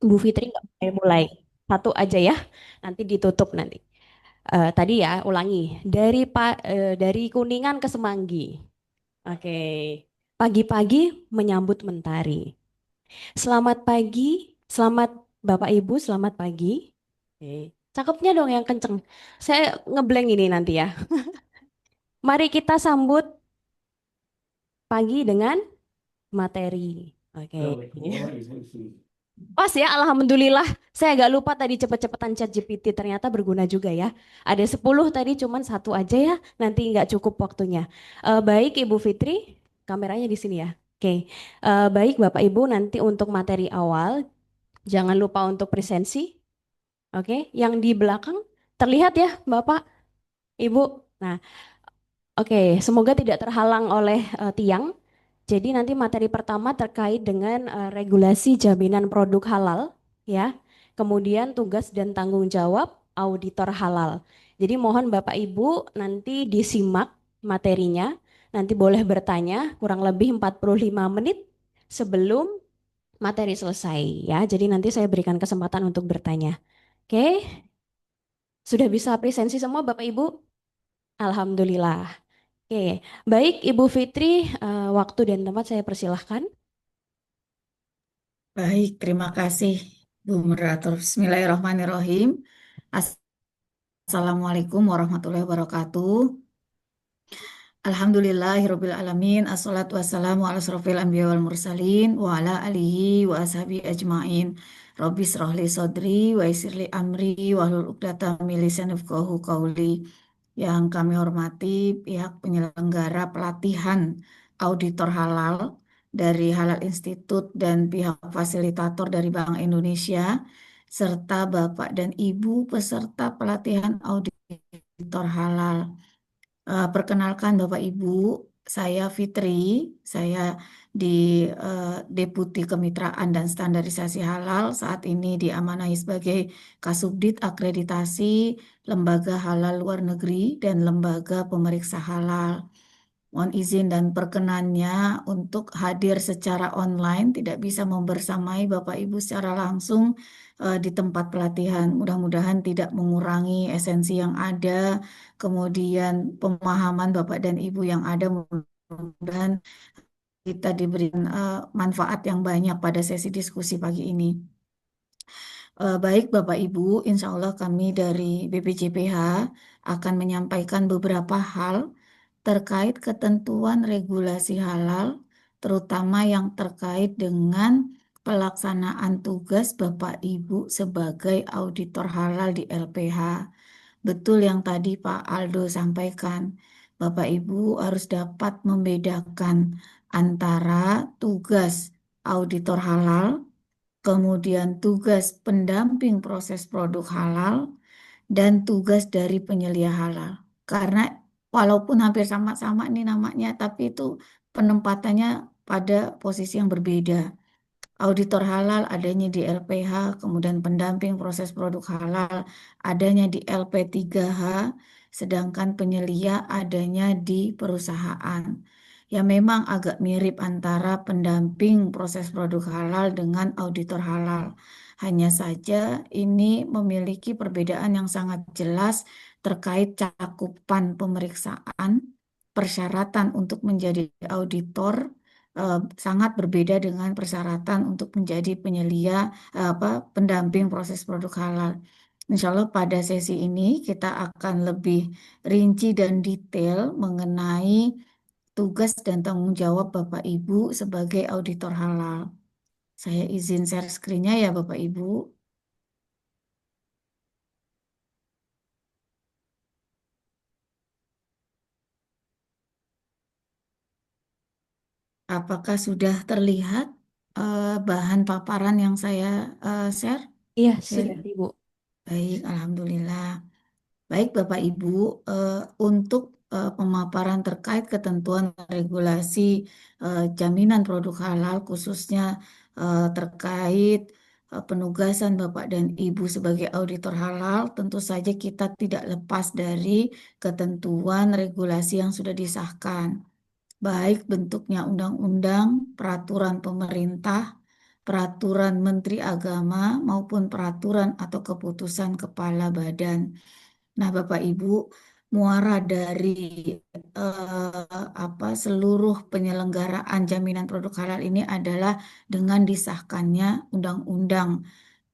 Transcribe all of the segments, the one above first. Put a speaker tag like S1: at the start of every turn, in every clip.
S1: Bu Fitri nggak boleh mulai. Satu aja ya, nanti ditutup nanti. Tadi ya, ulangi. Dari Kuningan ke Semanggi. Oke. Pagi-pagi menyambut mentari. Selamat pagi, selamat Bapak Ibu, selamat pagi. Oke. Cakepnya dong yang kenceng. Saya ngeblank ini nanti ya. Mari kita sambut pagi dengan materi. Oke. Pas ya, alhamdulillah. Saya agak lupa tadi cepet-cepetan chat GPT, ternyata berguna juga ya. Ada 10 tadi, cuman satu aja ya, nanti nggak cukup waktunya. Baik Ibu Fitri, kameranya di sini ya. Oke. Baik Bapak Ibu, nanti untuk materi awal, jangan lupa untuk presensi. Oke, yang di belakang terlihat ya Bapak, Ibu. Nah, oke, semoga tidak terhalang oleh tiang. Jadi nanti materi pertama terkait dengan regulasi jaminan produk halal, ya. Kemudian tugas dan tanggung jawab auditor halal. Jadi mohon Bapak Ibu nanti disimak materinya, nanti boleh bertanya kurang lebih 45 menit sebelum materi selesai ya. Jadi nanti saya berikan kesempatan untuk bertanya. Oke, sudah bisa presensi semua Bapak Ibu? Alhamdulillah. Oke, baik Ibu Fitri, waktu dan tempat saya persilahkan.
S2: Baik, terima kasih Bu Moderator. Bismillahirrahmanirrahim. Assalamualaikum warahmatullahi wabarakatuh. Alhamdulillahirabbil alamin. Assalatu wassalamu ala asrofil anbiya wal mursalin wa ala alihi wa ashabi ajmain. Rabbi shrahli sadri wa yassirli amri wa hlul 'uqdatam min lisani yafqahu qawli. Yang kami hormati pihak penyelenggara pelatihan auditor halal dari Halal Institute dan pihak fasilitator dari Bank Indonesia serta Bapak dan Ibu peserta pelatihan auditor halal. Perkenalkan Bapak Ibu, saya Fitri, saya di Deputi Kemitraan dan Standarisasi Halal saat ini diamanahi sebagai Kasubdit Akreditasi Lembaga Halal Luar Negeri dan Lembaga Pemeriksa Halal. Mohon izin dan perkenannya untuk hadir secara online, tidak bisa membersamai Bapak Ibu secara langsung di tempat pelatihan. Mudah-mudahan tidak mengurangi esensi yang ada, kemudian pemahaman Bapak dan Ibu yang ada. Mudah-mudahan kita diberikan manfaat yang banyak pada sesi diskusi pagi ini. Baik Bapak Ibu, insya Allah kami dari BPJPH akan menyampaikan beberapa hal terkait ketentuan regulasi halal, terutama yang terkait dengan pelaksanaan tugas Bapak Ibu sebagai auditor halal di LPH. Betul yang tadi Pak Aldo sampaikan, Bapak Ibu harus dapat membedakan antara tugas auditor halal, kemudian tugas pendamping proses produk halal, dan tugas dari penyelia halal. Karena walaupun hampir sama-sama nih namanya, tapi itu penempatannya pada posisi yang berbeda. Auditor halal adanya di LPH, kemudian pendamping proses produk halal adanya di LP3H, sedangkan penyelia adanya di perusahaan. Ya memang agak mirip antara pendamping proses produk halal dengan auditor halal. Hanya saja ini memiliki perbedaan yang sangat jelas terkait cakupan pemeriksaan, persyaratan untuk menjadi auditor eh, sangat berbeda dengan persyaratan untuk menjadi penyelia pendamping proses produk halal. Insya Allah pada sesi ini kita akan lebih rinci dan detail mengenai tugas dan tanggung jawab Bapak Ibu sebagai auditor halal. Saya izin share screen-nya ya Bapak Ibu. Apakah sudah terlihat bahan paparan yang saya share?
S1: Iya,
S2: Share.
S1: sudah Ibu.
S2: Baik, Alhamdulillah. Baik Bapak Ibu, eh, untuk pemaparan terkait ketentuan regulasi jaminan produk halal khususnya terkait penugasan Bapak dan Ibu sebagai auditor halal, tentu saja kita tidak lepas dari ketentuan regulasi yang sudah disahkan, baik bentuknya undang-undang, peraturan pemerintah, peraturan Menteri Agama maupun peraturan atau keputusan kepala badan. Nah, Bapak Ibu, muara dari seluruh penyelenggaraan jaminan produk halal ini adalah dengan disahkannya Undang-Undang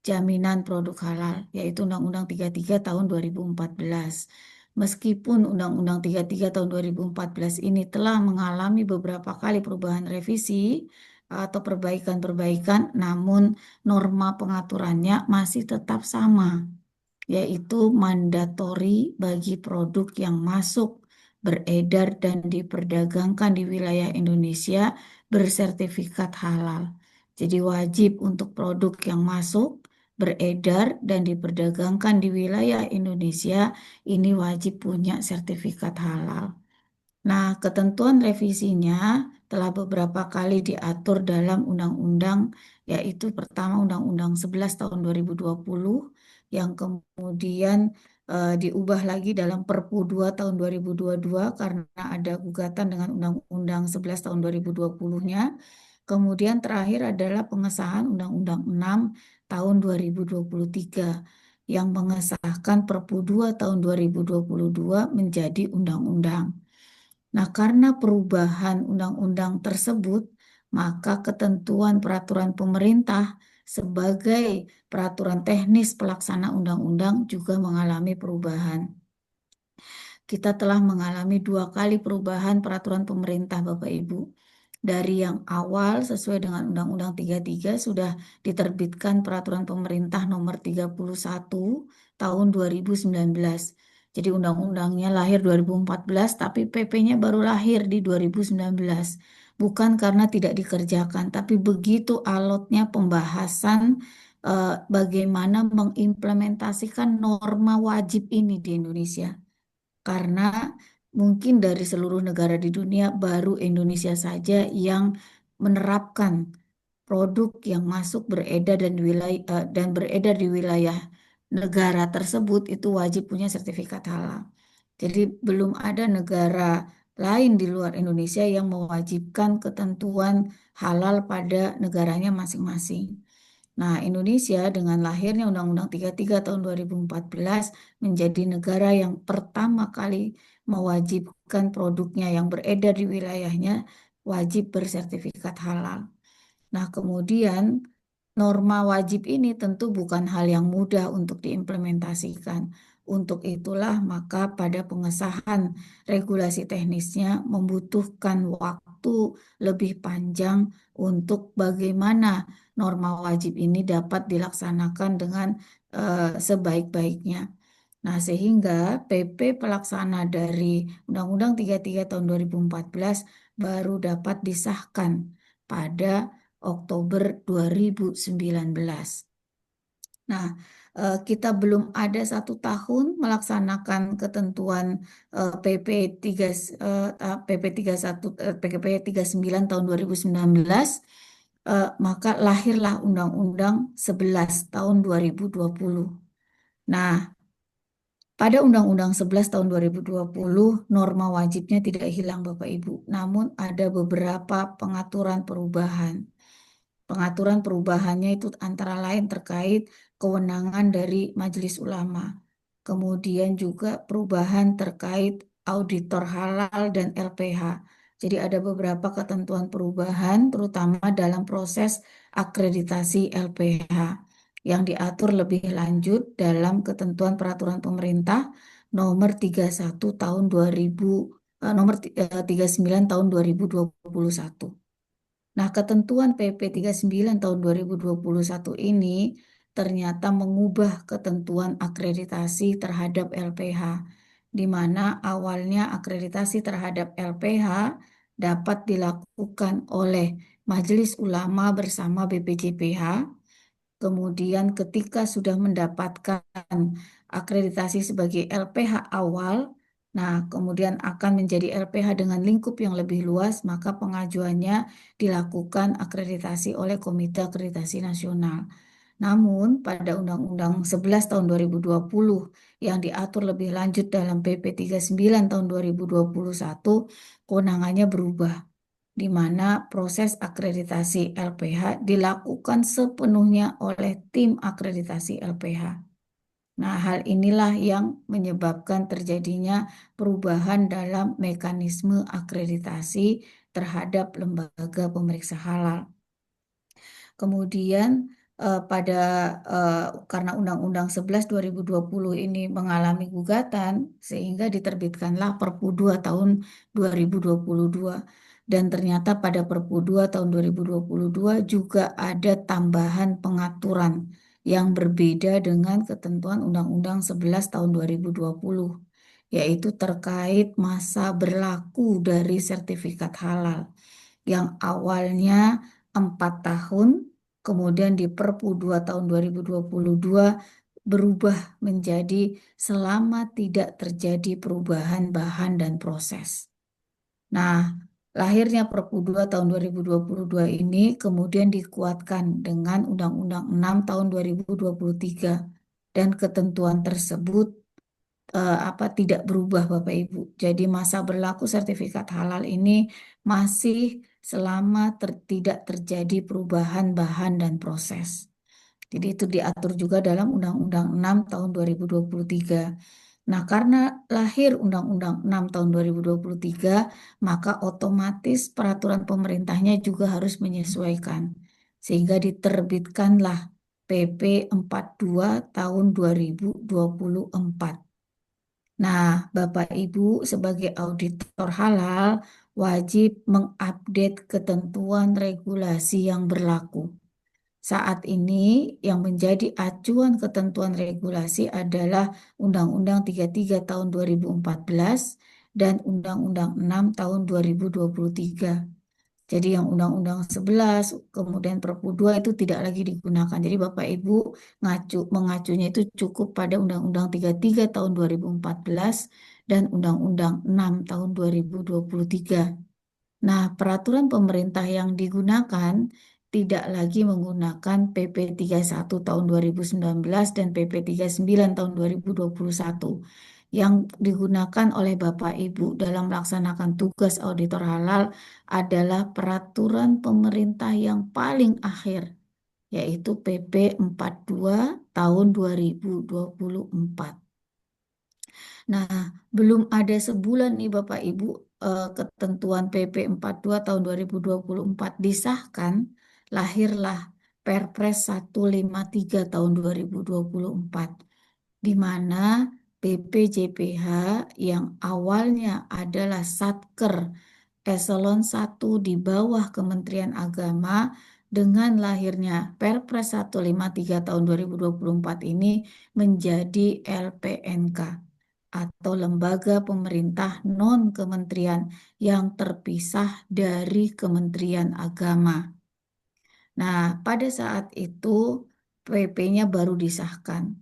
S2: Jaminan Produk Halal, yaitu Undang-Undang 33 tahun 2014. Meskipun Undang-Undang 33 tahun 2014 ini telah mengalami beberapa kali perubahan revisi atau perbaikan-perbaikan, namun norma pengaturannya masih tetap sama, yaitu mandatori bagi produk yang masuk, beredar, dan diperdagangkan di wilayah Indonesia bersertifikat halal. Jadi wajib untuk produk yang masuk, beredar, dan diperdagangkan di wilayah Indonesia ini wajib punya sertifikat halal. Nah, ketentuan revisinya telah beberapa kali diatur dalam undang-undang, yaitu pertama Undang-Undang 11 tahun 2020, yang kemudian diubah lagi dalam Perpu 2 tahun 2022 karena ada gugatan dengan Undang-Undang 11 tahun 2020-nya. Kemudian terakhir adalah pengesahan Undang-Undang 6 tahun 2023 yang mengesahkan Perpu 2 tahun 2022 menjadi undang-undang. Nah, karena perubahan undang-undang tersebut, maka ketentuan peraturan pemerintah sebagai peraturan teknis pelaksana undang-undang juga mengalami perubahan. Kita telah mengalami dua kali perubahan peraturan pemerintah, Bapak Ibu. Dari yang awal sesuai dengan Undang-Undang 33 sudah diterbitkan peraturan pemerintah nomor 31 tahun 2019. Jadi undang-undangnya lahir 2014 tapi PP-nya baru lahir di 2019. Bukan karena tidak dikerjakan, tapi begitu alotnya pembahasan bagaimana mengimplementasikan norma wajib ini di Indonesia. Karena mungkin dari seluruh negara di dunia baru Indonesia saja yang menerapkan produk yang masuk beredar dan beredar di wilayah negara tersebut itu wajib punya sertifikat halal. Jadi belum ada negara lain di luar Indonesia yang mewajibkan ketentuan halal pada negaranya masing-masing. Nah, Indonesia dengan lahirnya Undang-Undang 33 tahun 2014 menjadi negara yang pertama kali mewajibkan produknya yang beredar di wilayahnya wajib bersertifikat halal. Nah, kemudian norma wajib ini tentu bukan hal yang mudah untuk diimplementasikan. Untuk itulah maka pada pengesahan regulasi teknisnya membutuhkan waktu lebih panjang untuk bagaimana norma wajib ini dapat dilaksanakan dengan sebaik-baiknya. Nah, sehingga PP pelaksana dari Undang-Undang 33 tahun 2014 baru dapat disahkan pada Oktober 2019. Nah, kita belum ada 1 tahun melaksanakan ketentuan PP 3 PP 31 PP 39 tahun 2019, maka lahirlah Undang-Undang 11 tahun 2020. Nah, pada Undang-Undang 11 tahun 2020, norma wajibnya tidak hilang Bapak Ibu, namun ada beberapa pengaturan perubahan. Pengaturan perubahannya itu antara lain terkait kewenangan dari Majelis Ulama. Kemudian juga perubahan terkait auditor halal dan LPH. Jadi ada beberapa ketentuan perubahan terutama dalam proses akreditasi LPH yang diatur lebih lanjut dalam ketentuan peraturan pemerintah nomor 31 tahun 2000 nomor 39 tahun 2021. Nah, ketentuan PP 39 tahun 2021 ini ternyata mengubah ketentuan akreditasi terhadap LPH, di mana awalnya akreditasi terhadap LPH dapat dilakukan oleh Majelis Ulama bersama BPJPH. Kemudian ketika sudah mendapatkan akreditasi sebagai LPH awal, nah kemudian akan menjadi LPH dengan lingkup yang lebih luas, maka pengajuannya dilakukan akreditasi oleh Komite Akreditasi Nasional. Namun pada Undang-Undang 11 tahun 2020 yang diatur lebih lanjut dalam PP 39 tahun 2021, kewenangannya berubah. di mana proses akreditasi LPH dilakukan sepenuhnya oleh tim akreditasi LPH. Nah, hal inilah yang menyebabkan terjadinya perubahan dalam mekanisme akreditasi terhadap lembaga pemeriksa halal. Kemudian pada karena Undang-Undang 11 2020 ini mengalami gugatan sehingga diterbitkanlah Perpu 2 tahun 2022 dan ternyata pada Perpu 2 tahun 2022 juga ada tambahan pengaturan yang berbeda dengan ketentuan Undang-Undang 11 tahun 2020 yaitu terkait masa berlaku dari sertifikat halal yang awalnya 4 tahun, kemudian di Perpu 2 tahun 2022 berubah menjadi selama tidak terjadi perubahan bahan dan proses. Nah, lahirnya Perpu 2 tahun 2022 ini kemudian dikuatkan dengan Undang-Undang 6 tahun 2023 dan ketentuan tersebut tidak berubah Bapak Ibu. Jadi masa berlaku sertifikat halal ini masih selama tidak terjadi perubahan bahan dan proses. Jadi itu diatur juga dalam Undang-Undang 6 tahun 2023. Nah, karena lahir Undang-Undang 6 tahun 2023, maka otomatis peraturan pemerintahnya juga harus menyesuaikan. Sehingga diterbitkanlah PP 42 tahun 2024. Nah, Bapak Ibu sebagai auditor halal wajib mengupdate ketentuan regulasi yang berlaku. Saat ini yang menjadi acuan ketentuan regulasi adalah Undang-Undang 33 tahun 2014 dan Undang-Undang 6 tahun 2023. Jadi yang Undang-Undang 11, kemudian Perpu 2 itu tidak lagi digunakan. Jadi Bapak Ibu mengacunya itu cukup pada Undang-Undang 33 tahun 2014 dan Undang-Undang 6 tahun 2023. Nah, peraturan pemerintah yang digunakan tidak lagi menggunakan PP 31 tahun 2019 dan PP 39 tahun 2021 yang digunakan oleh Bapak Ibu dalam melaksanakan tugas auditor halal adalah peraturan pemerintah yang paling akhir, yaitu PP 42 tahun 2024. Nah, belum ada sebulan nih Bapak Ibu ketentuan PP 42 tahun 2024 disahkan, lahirlah Perpres 153 tahun 2024 di mana BPJPH yang awalnya adalah Satker Eselon 1 di bawah Kementerian Agama dengan lahirnya Perpres 153 tahun 2024 ini menjadi LPNK atau lembaga pemerintah non-kementerian yang terpisah dari Kementerian Agama. Nah, pada saat itu PP-nya baru disahkan.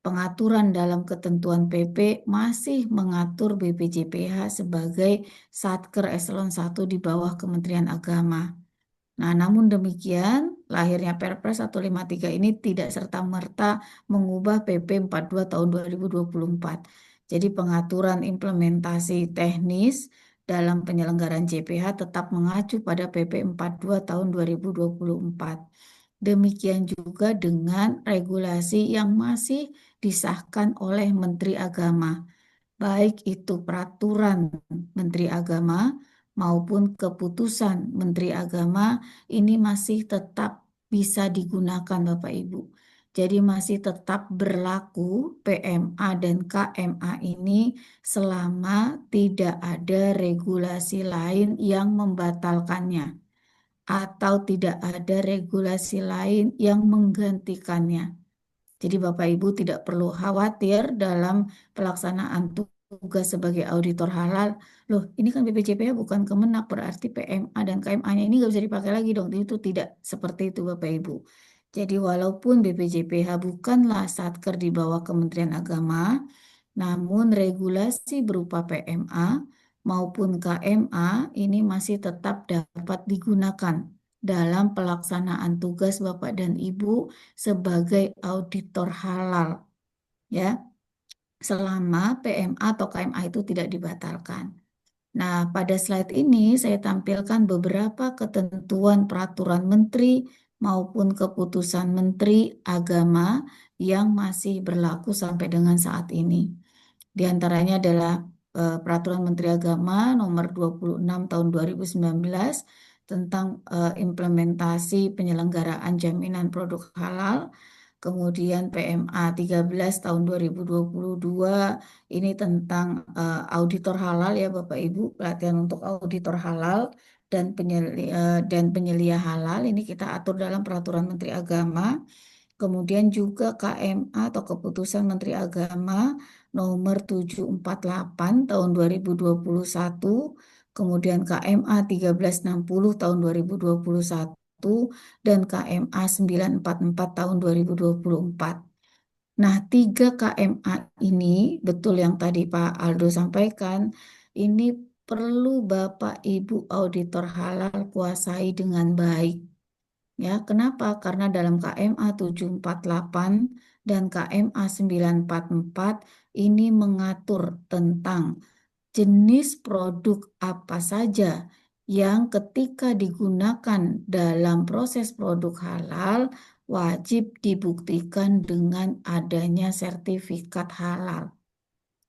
S2: Pengaturan dalam ketentuan PP masih mengatur BPJPH sebagai Satker Eselon 1 di bawah Kementerian Agama. Nah, namun demikian, lahirnya Perpres 153 ini tidak serta-merta mengubah PP 42 tahun 2024. Jadi pengaturan implementasi teknis dalam penyelenggaraan JPH tetap mengacu pada PP 42 tahun 2024. Demikian juga dengan regulasi yang masih disahkan oleh Menteri Agama, baik itu peraturan Menteri Agama maupun keputusan Menteri Agama ini masih tetap bisa digunakan Bapak Ibu. Jadi masih tetap berlaku PMA dan KMA ini selama tidak ada regulasi lain yang membatalkannya atau tidak ada regulasi lain yang menggantikannya. Jadi Bapak Ibu tidak perlu khawatir dalam pelaksanaan tugas sebagai auditor halal. Loh, ini kan BPJPH bukan Kemenak, berarti PMA dan KMA-nya ini nggak bisa dipakai lagi dong. Itu tidak seperti itu Bapak Ibu. Jadi walaupun BPJPH bukanlah satker di bawah Kementerian Agama, namun regulasi berupa PMA maupun KMA ini masih tetap dapat digunakan dalam pelaksanaan tugas Bapak dan Ibu sebagai auditor halal, ya, selama PMA atau KMA itu tidak dibatalkan. Nah, pada slide ini saya tampilkan beberapa ketentuan peraturan menteri maupun keputusan Menteri Agama yang masih berlaku sampai dengan saat ini. Di antaranya adalah Peraturan Menteri Agama Nomor 26 Tahun 2019 tentang implementasi penyelenggaraan jaminan produk halal. Kemudian PMA 13 tahun 2022 ini tentang auditor halal ya Bapak Ibu, pelatihan untuk auditor halal dan penyelia halal ini kita atur dalam Peraturan Menteri Agama. Kemudian juga KMA atau Keputusan Menteri Agama nomor 748 tahun 2021, kemudian KMA 1360 tahun 2021 dan KMA 944 tahun 2024. Nah, 3 KMA ini betul yang tadi Pak Aldo sampaikan, ini perlu Bapak Ibu auditor halal kuasai dengan baik. Ya, kenapa? Karena dalam KMA 748 dan KMA 944 ini mengatur tentang jenis produk apa saja yang ketika digunakan dalam proses produk halal wajib dibuktikan dengan adanya sertifikat halal.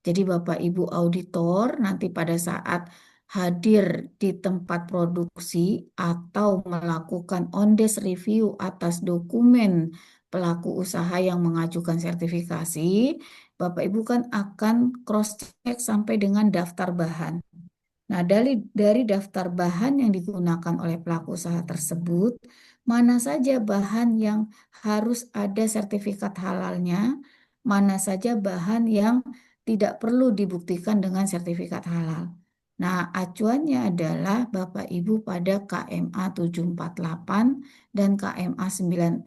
S2: Jadi Bapak Ibu auditor nanti pada saat hadir di tempat produksi atau melakukan on-desk review atas dokumen pelaku usaha yang mengajukan sertifikasi, Bapak Ibu kan akan cross-check sampai dengan daftar bahan. Nah, dari daftar bahan yang digunakan oleh pelaku usaha tersebut, mana saja bahan yang harus ada sertifikat halalnya, mana saja bahan yang tidak perlu dibuktikan dengan sertifikat halal. Nah, acuannya adalah Bapak Ibu pada KMA 748 dan KMA 944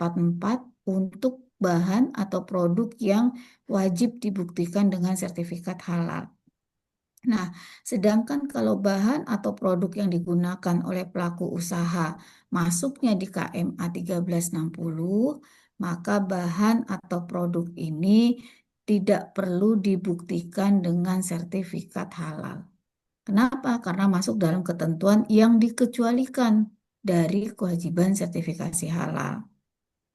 S2: untuk bahan atau produk yang wajib dibuktikan dengan sertifikat halal. Nah, sedangkan kalau bahan atau produk yang digunakan oleh pelaku usaha masuknya di KMA 1360, maka bahan atau produk ini tidak perlu dibuktikan dengan sertifikat halal. Kenapa? Karena masuk dalam ketentuan yang dikecualikan dari kewajiban sertifikasi halal.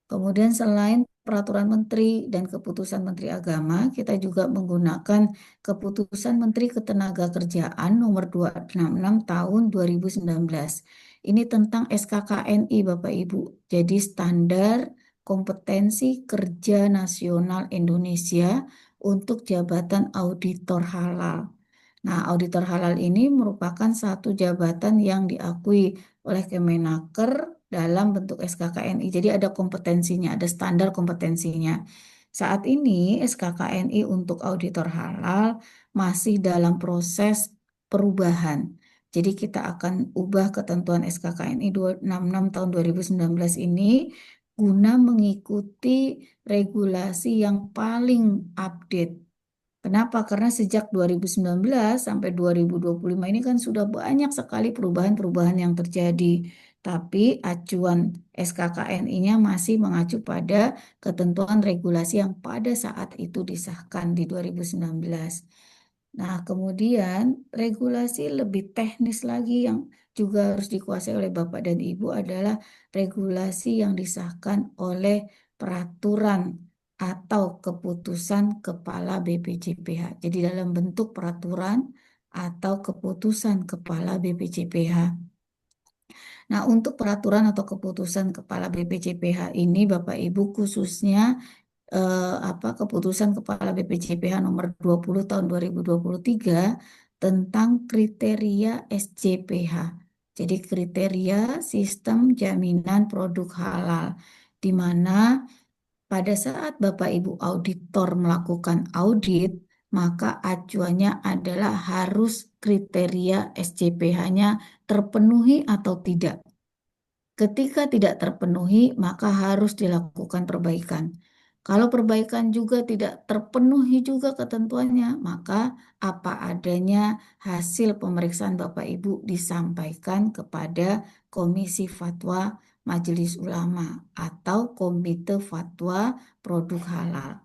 S2: Kemudian selain peraturan menteri dan keputusan Menteri Agama, kita juga menggunakan keputusan Menteri Ketenagakerjaan nomor 266 tahun 2019. Ini tentang SKKNI Bapak Ibu. Jadi standar kompetensi kerja nasional Indonesia untuk jabatan auditor halal. Nah, auditor halal ini merupakan satu jabatan yang diakui oleh Kemenaker dalam bentuk SKKNI. Jadi ada kompetensinya, ada standar kompetensinya. Saat ini SKKNI untuk auditor halal masih dalam proses perubahan. Jadi kita akan ubah ketentuan SKKNI 266 tahun 2019 ini guna mengikuti regulasi yang paling update. Kenapa? Karena sejak 2019 sampai 2025 ini kan sudah banyak sekali perubahan-perubahan yang terjadi. Tapi acuan SKKNI-nya masih mengacu pada ketentuan regulasi yang pada saat itu disahkan di 2019. Nah, kemudian regulasi lebih teknis lagi yang juga harus dikuasai oleh Bapak dan Ibu adalah regulasi yang disahkan oleh peraturan atau keputusan Kepala BPJPH. Jadi dalam bentuk peraturan atau keputusan Kepala BPJPH. Nah, untuk peraturan atau keputusan Kepala BPJPH ini Bapak Ibu khususnya keputusan Kepala BPJPH nomor 20 tahun 2023 tentang kriteria SJPH. Jadi kriteria sistem jaminan produk halal di mana pada saat Bapak Ibu auditor melakukan audit, maka acuannya adalah harus kriteria SJPH-nya terpenuhi atau tidak. Ketika tidak terpenuhi, maka harus dilakukan perbaikan. Kalau perbaikan juga tidak terpenuhi juga ketentuannya, maka apa adanya hasil pemeriksaan Bapak Ibu disampaikan kepada Komisi Fatwa Majelis Ulama atau Komite Fatwa Produk Halal.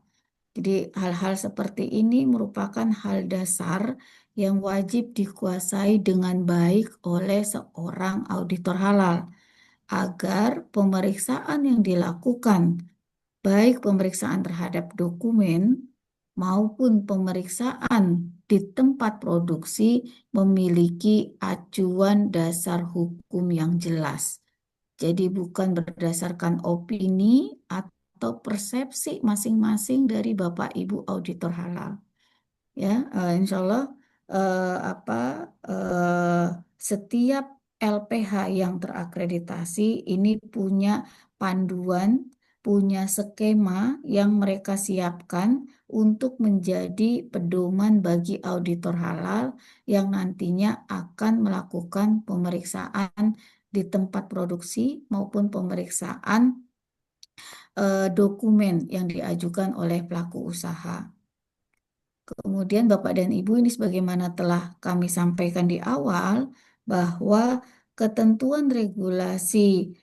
S2: Jadi hal-hal seperti ini merupakan hal dasar yang wajib dikuasai dengan baik oleh seorang auditor halal agar pemeriksaan yang dilakukan, baik pemeriksaan terhadap dokumen maupun pemeriksaan di tempat produksi memiliki acuan dasar hukum yang jelas. Jadi bukan berdasarkan opini atau persepsi masing-masing dari Bapak Ibu auditor halal. Ya, insya Allah apa setiap LPH yang terakreditasi ini punya panduan, punya skema yang mereka siapkan untuk menjadi pedoman bagi auditor halal yang nantinya akan melakukan pemeriksaan di tempat produksi maupun pemeriksaan dokumen yang diajukan oleh pelaku usaha. Kemudian Bapak dan Ibu ini sebagaimana telah kami sampaikan di awal bahwa ketentuan regulasi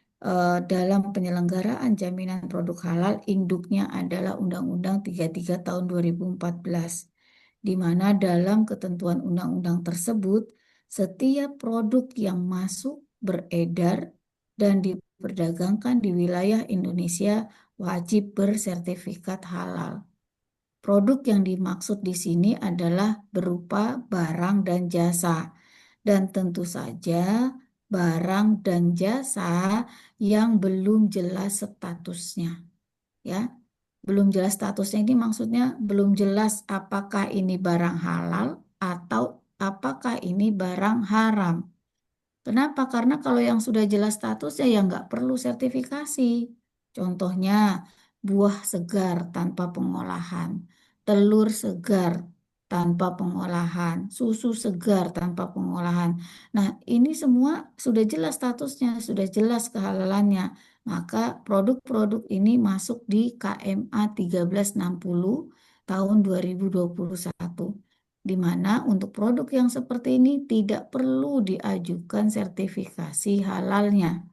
S2: dalam penyelenggaraan jaminan produk halal induknya adalah Undang-Undang 33 tahun 2014, di mana dalam ketentuan undang-undang tersebut setiap produk yang masuk beredar dan diperdagangkan di wilayah Indonesia wajib bersertifikat halal. Produk yang dimaksud di sini adalah berupa barang dan jasa, dan tentu saja barang dan jasa yang belum jelas statusnya, ya. Belum jelas statusnya ini maksudnya belum jelas apakah ini barang halal atau apakah ini barang haram. Kenapa? Karena kalau yang sudah jelas statusnya ya nggak perlu sertifikasi. Contohnya buah segar tanpa pengolahan, telur segar tanpa pengolahan, susu segar tanpa pengolahan. Nah, ini semua sudah jelas statusnya, sudah jelas kehalalannya. Maka produk-produk ini masuk di KMA 1360 tahun 2021, di mana untuk produk yang seperti ini tidak perlu diajukan sertifikasi halalnya.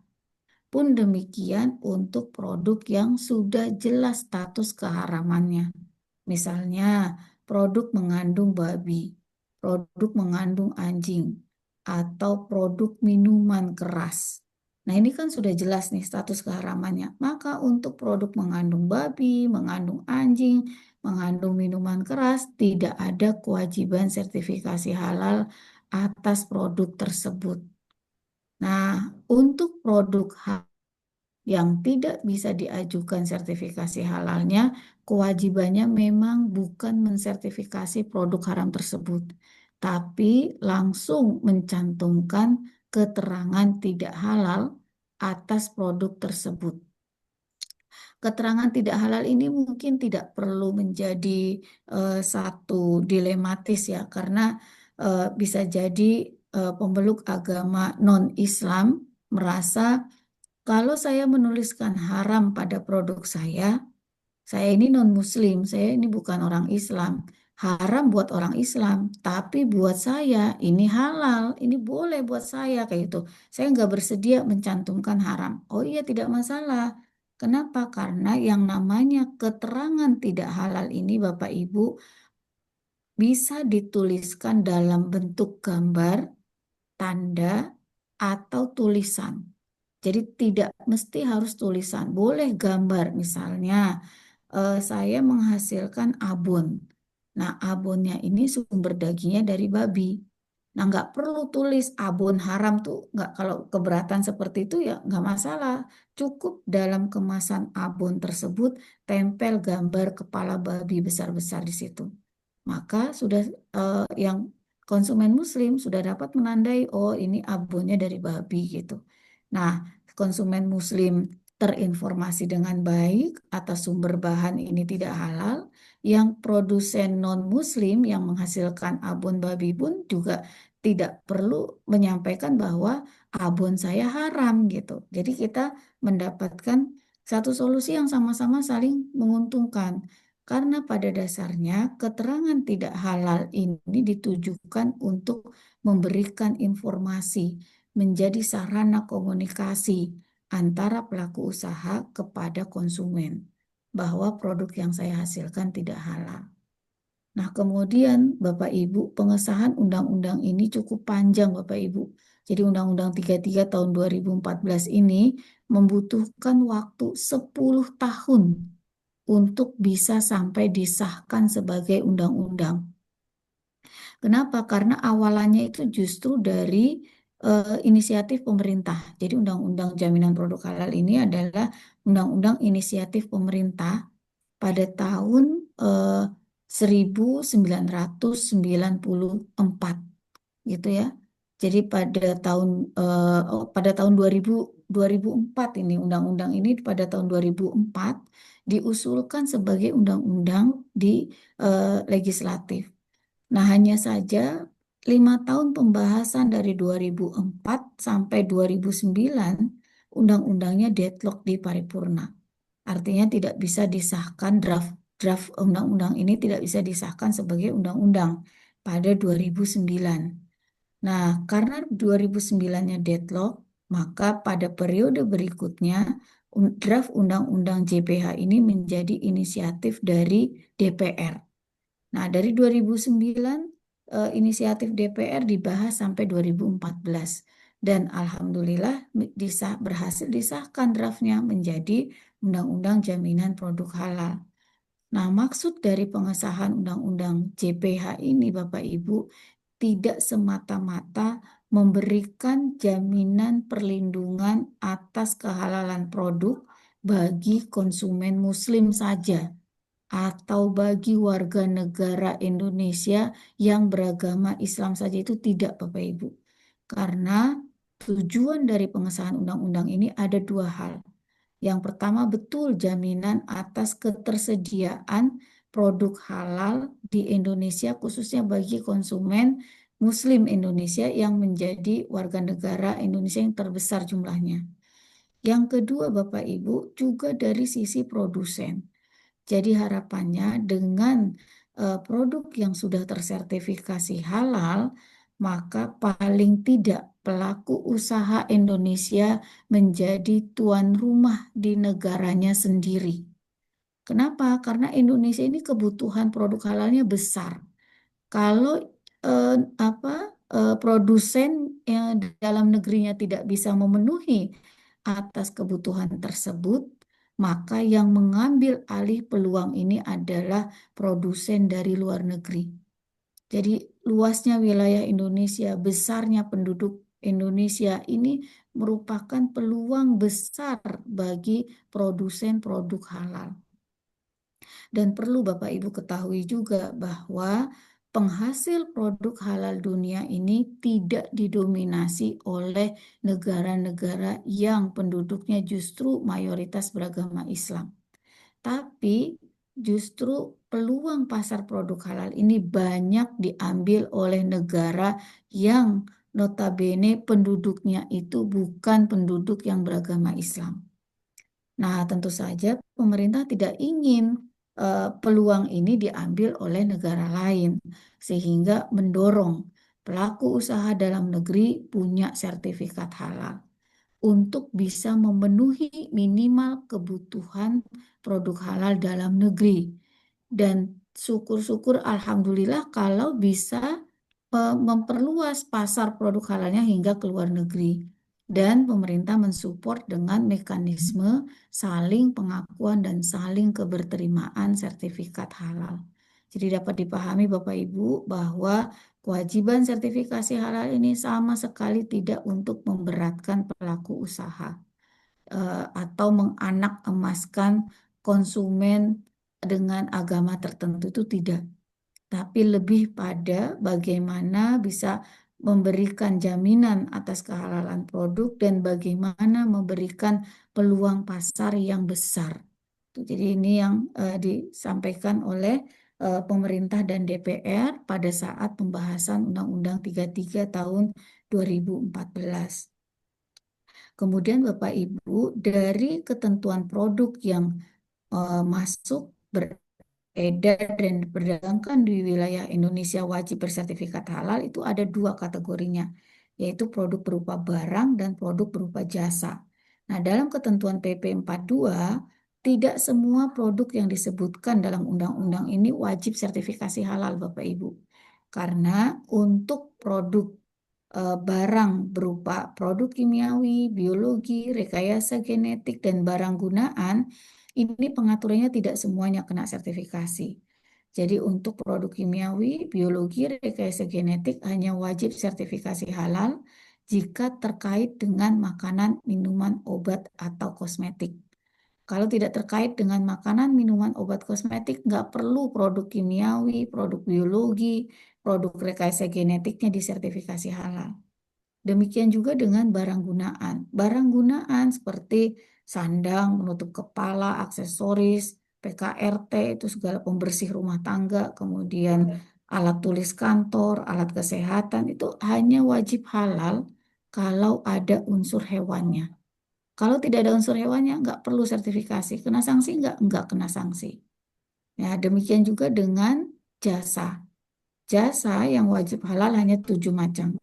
S2: Pun demikian untuk produk yang sudah jelas status keharamannya. Misalnya, produk mengandung babi, produk mengandung anjing, atau produk minuman keras. Nah, ini kan sudah jelas nih status keharamannya. Maka untuk produk mengandung babi, mengandung anjing, mengandung minuman keras, tidak ada kewajiban sertifikasi halal atas produk tersebut. Nah, untuk produk yang tidak bisa diajukan sertifikasi halalnya, kewajibannya memang bukan mensertifikasi produk haram tersebut, tapi langsung mencantumkan keterangan tidak halal atas produk tersebut. Keterangan tidak halal ini mungkin tidak perlu menjadi satu dilematis ya, karena bisa jadi pemeluk agama non-Islam merasa kalau saya menuliskan haram pada produk saya ini non-Muslim, saya ini bukan orang Islam. Haram buat orang Islam, tapi buat saya ini halal, ini boleh buat saya kayak gitu. Saya nggak bersedia mencantumkan haram. Oh iya tidak masalah. Kenapa? Karena yang namanya keterangan tidak halal ini Bapak Ibu bisa dituliskan dalam bentuk gambar, tanda, atau tulisan. Jadi tidak mesti harus tulisan, boleh gambar. Misalnya, saya menghasilkan abon. Nah, abonnya ini sumber dagingnya dari babi. Nah, nggak perlu tulis abon haram tuh, nggak, kalau keberatan seperti itu ya nggak masalah. Cukup dalam kemasan abon tersebut tempel gambar kepala babi besar-besar di situ. Maka sudah yang konsumen muslim sudah dapat menandai, oh ini abonnya dari babi gitu. Nah, konsumen muslim terinformasi dengan baik atas sumber bahan ini tidak halal, yang produsen non-muslim yang menghasilkan abon babi pun juga tidak perlu menyampaikan bahwa abon saya haram gitu. Jadi kita mendapatkan satu solusi yang sama-sama saling menguntungkan. Karena pada dasarnya keterangan tidak halal ini ditujukan untuk memberikan informasi, menjadi sarana komunikasi antara pelaku usaha kepada konsumen. bahwa produk yang saya hasilkan tidak halal. Nah, kemudian Bapak Ibu, pengesahan undang-undang ini cukup panjang Bapak Ibu. Jadi Undang-Undang 33 tahun 2014 ini membutuhkan waktu 10 tahun untuk bisa sampai disahkan sebagai undang-undang. Kenapa? Karena awalannya itu justru dari inisiatif pemerintah. Jadi Undang-Undang Jaminan Produk Halal ini adalah undang-undang inisiatif pemerintah pada tahun eh, 1994 gitu ya. Jadi pada tahun 2004 ini undang-undang ini pada tahun 2004 diusulkan sebagai undang-undang di legislatif. Nah, hanya saja 5 tahun pembahasan dari 2004 sampai 2009 undang-undangnya deadlock di paripurna. Artinya tidak bisa disahkan draft undang-undang ini tidak bisa disahkan sebagai undang-undang pada 2009. Nah, karena 2009-nya deadlock, maka pada periode berikutnya draft undang-undang JPH ini menjadi inisiatif dari DPR. Nah, dari 2009 inisiatif DPR dibahas sampai 2014 dan alhamdulillah berhasil disahkan draftnya menjadi Undang-Undang Jaminan Produk Halal. Nah, maksud dari pengesahan Undang-Undang JPH ini Bapak Ibu tidak semata-mata memberikan jaminan perlindungan atas kehalalan produk bagi konsumen muslim saja atau bagi warga negara Indonesia yang beragama Islam saja itu tidak, Bapak Ibu. Karena tujuan dari pengesahan undang-undang ini ada dua hal. Yang pertama, betul jaminan atas ketersediaan produk halal di Indonesia, khususnya bagi konsumen Muslim Indonesia yang menjadi warga negara Indonesia yang terbesar jumlahnya. Yang kedua, Bapak Ibu, juga dari sisi produsen. Jadi harapannya dengan produk yang sudah tersertifikasi halal, maka paling tidak pelaku usaha Indonesia menjadi tuan rumah di negaranya sendiri. Kenapa? Karena Indonesia ini kebutuhan produk halalnya besar. Kalau eh, apa produsen dalam negerinya tidak bisa memenuhi atas kebutuhan tersebut, maka yang mengambil alih peluang ini adalah produsen dari luar negeri. Jadi luasnya wilayah Indonesia, besarnya penduduk Indonesia ini merupakan peluang besar bagi produsen produk halal. Dan perlu Bapak Ibu ketahui juga bahwa penghasil produk halal dunia ini tidak didominasi oleh negara-negara yang penduduknya justru mayoritas beragama Islam. Tapi justru peluang pasar produk halal ini banyak diambil oleh negara yang notabene penduduknya itu bukan penduduk yang beragama Islam. Nah, tentu saja pemerintah tidak ingin peluang ini diambil oleh negara lain, sehingga mendorong pelaku usaha dalam negeri punya sertifikat halal untuk bisa memenuhi minimal kebutuhan produk halal dalam negeri. Dan syukur-syukur alhamdulillah kalau bisa memperluas pasar produk halalnya hingga ke luar negeri. Dan pemerintah mensupport dengan mekanisme saling pengakuan dan saling keberterimaan sertifikat halal. Jadi dapat dipahami Bapak Ibu bahwa kewajiban sertifikasi halal ini sama sekali tidak untuk memberatkan pelaku usaha atau menganak emaskan konsumen dengan agama tertentu itu tidak, tapi lebih pada bagaimana bisa memberikan jaminan atas kehalalan produk dan bagaimana memberikan peluang pasar yang besar. Jadi ini yang disampaikan oleh pemerintah dan DPR pada saat pembahasan Undang-Undang 33 tahun 2014. Kemudian Bapak Ibu, dari ketentuan produk yang masuk beredar dan diperdagangkan di wilayah Indonesia wajib bersertifikat halal itu ada dua kategorinya, yaitu produk berupa barang dan produk berupa jasa. Nah, dalam ketentuan PP 42 tidak semua produk yang disebutkan dalam undang-undang ini wajib sertifikasi halal, Bapak Ibu. Karena untuk produk barang berupa produk kimiawi, biologi, rekayasa genetik, dan barang gunaan, ini pengaturannya tidak semuanya kena sertifikasi. Jadi untuk produk kimiawi, biologi, rekayasa genetik hanya wajib sertifikasi halal jika terkait dengan makanan, minuman, obat, atau kosmetik. Kalau tidak terkait dengan makanan, minuman, obat, kosmetik, nggak perlu produk kimiawi, produk biologi, produk rekayasa genetiknya disertifikasi halal. Demikian juga dengan barang gunaan. Barang gunaan seperti sandang, penutup kepala, aksesoris, PKRT, itu segala pembersih rumah tangga, kemudian alat tulis kantor, alat kesehatan, itu hanya wajib halal kalau ada unsur hewannya. Kalau tidak ada unsur hewannya, nggak perlu sertifikasi. Kena sanksi nggak? Nggak kena sanksi. Ya, demikian juga dengan jasa. Jasa yang wajib halal hanya 7 macam.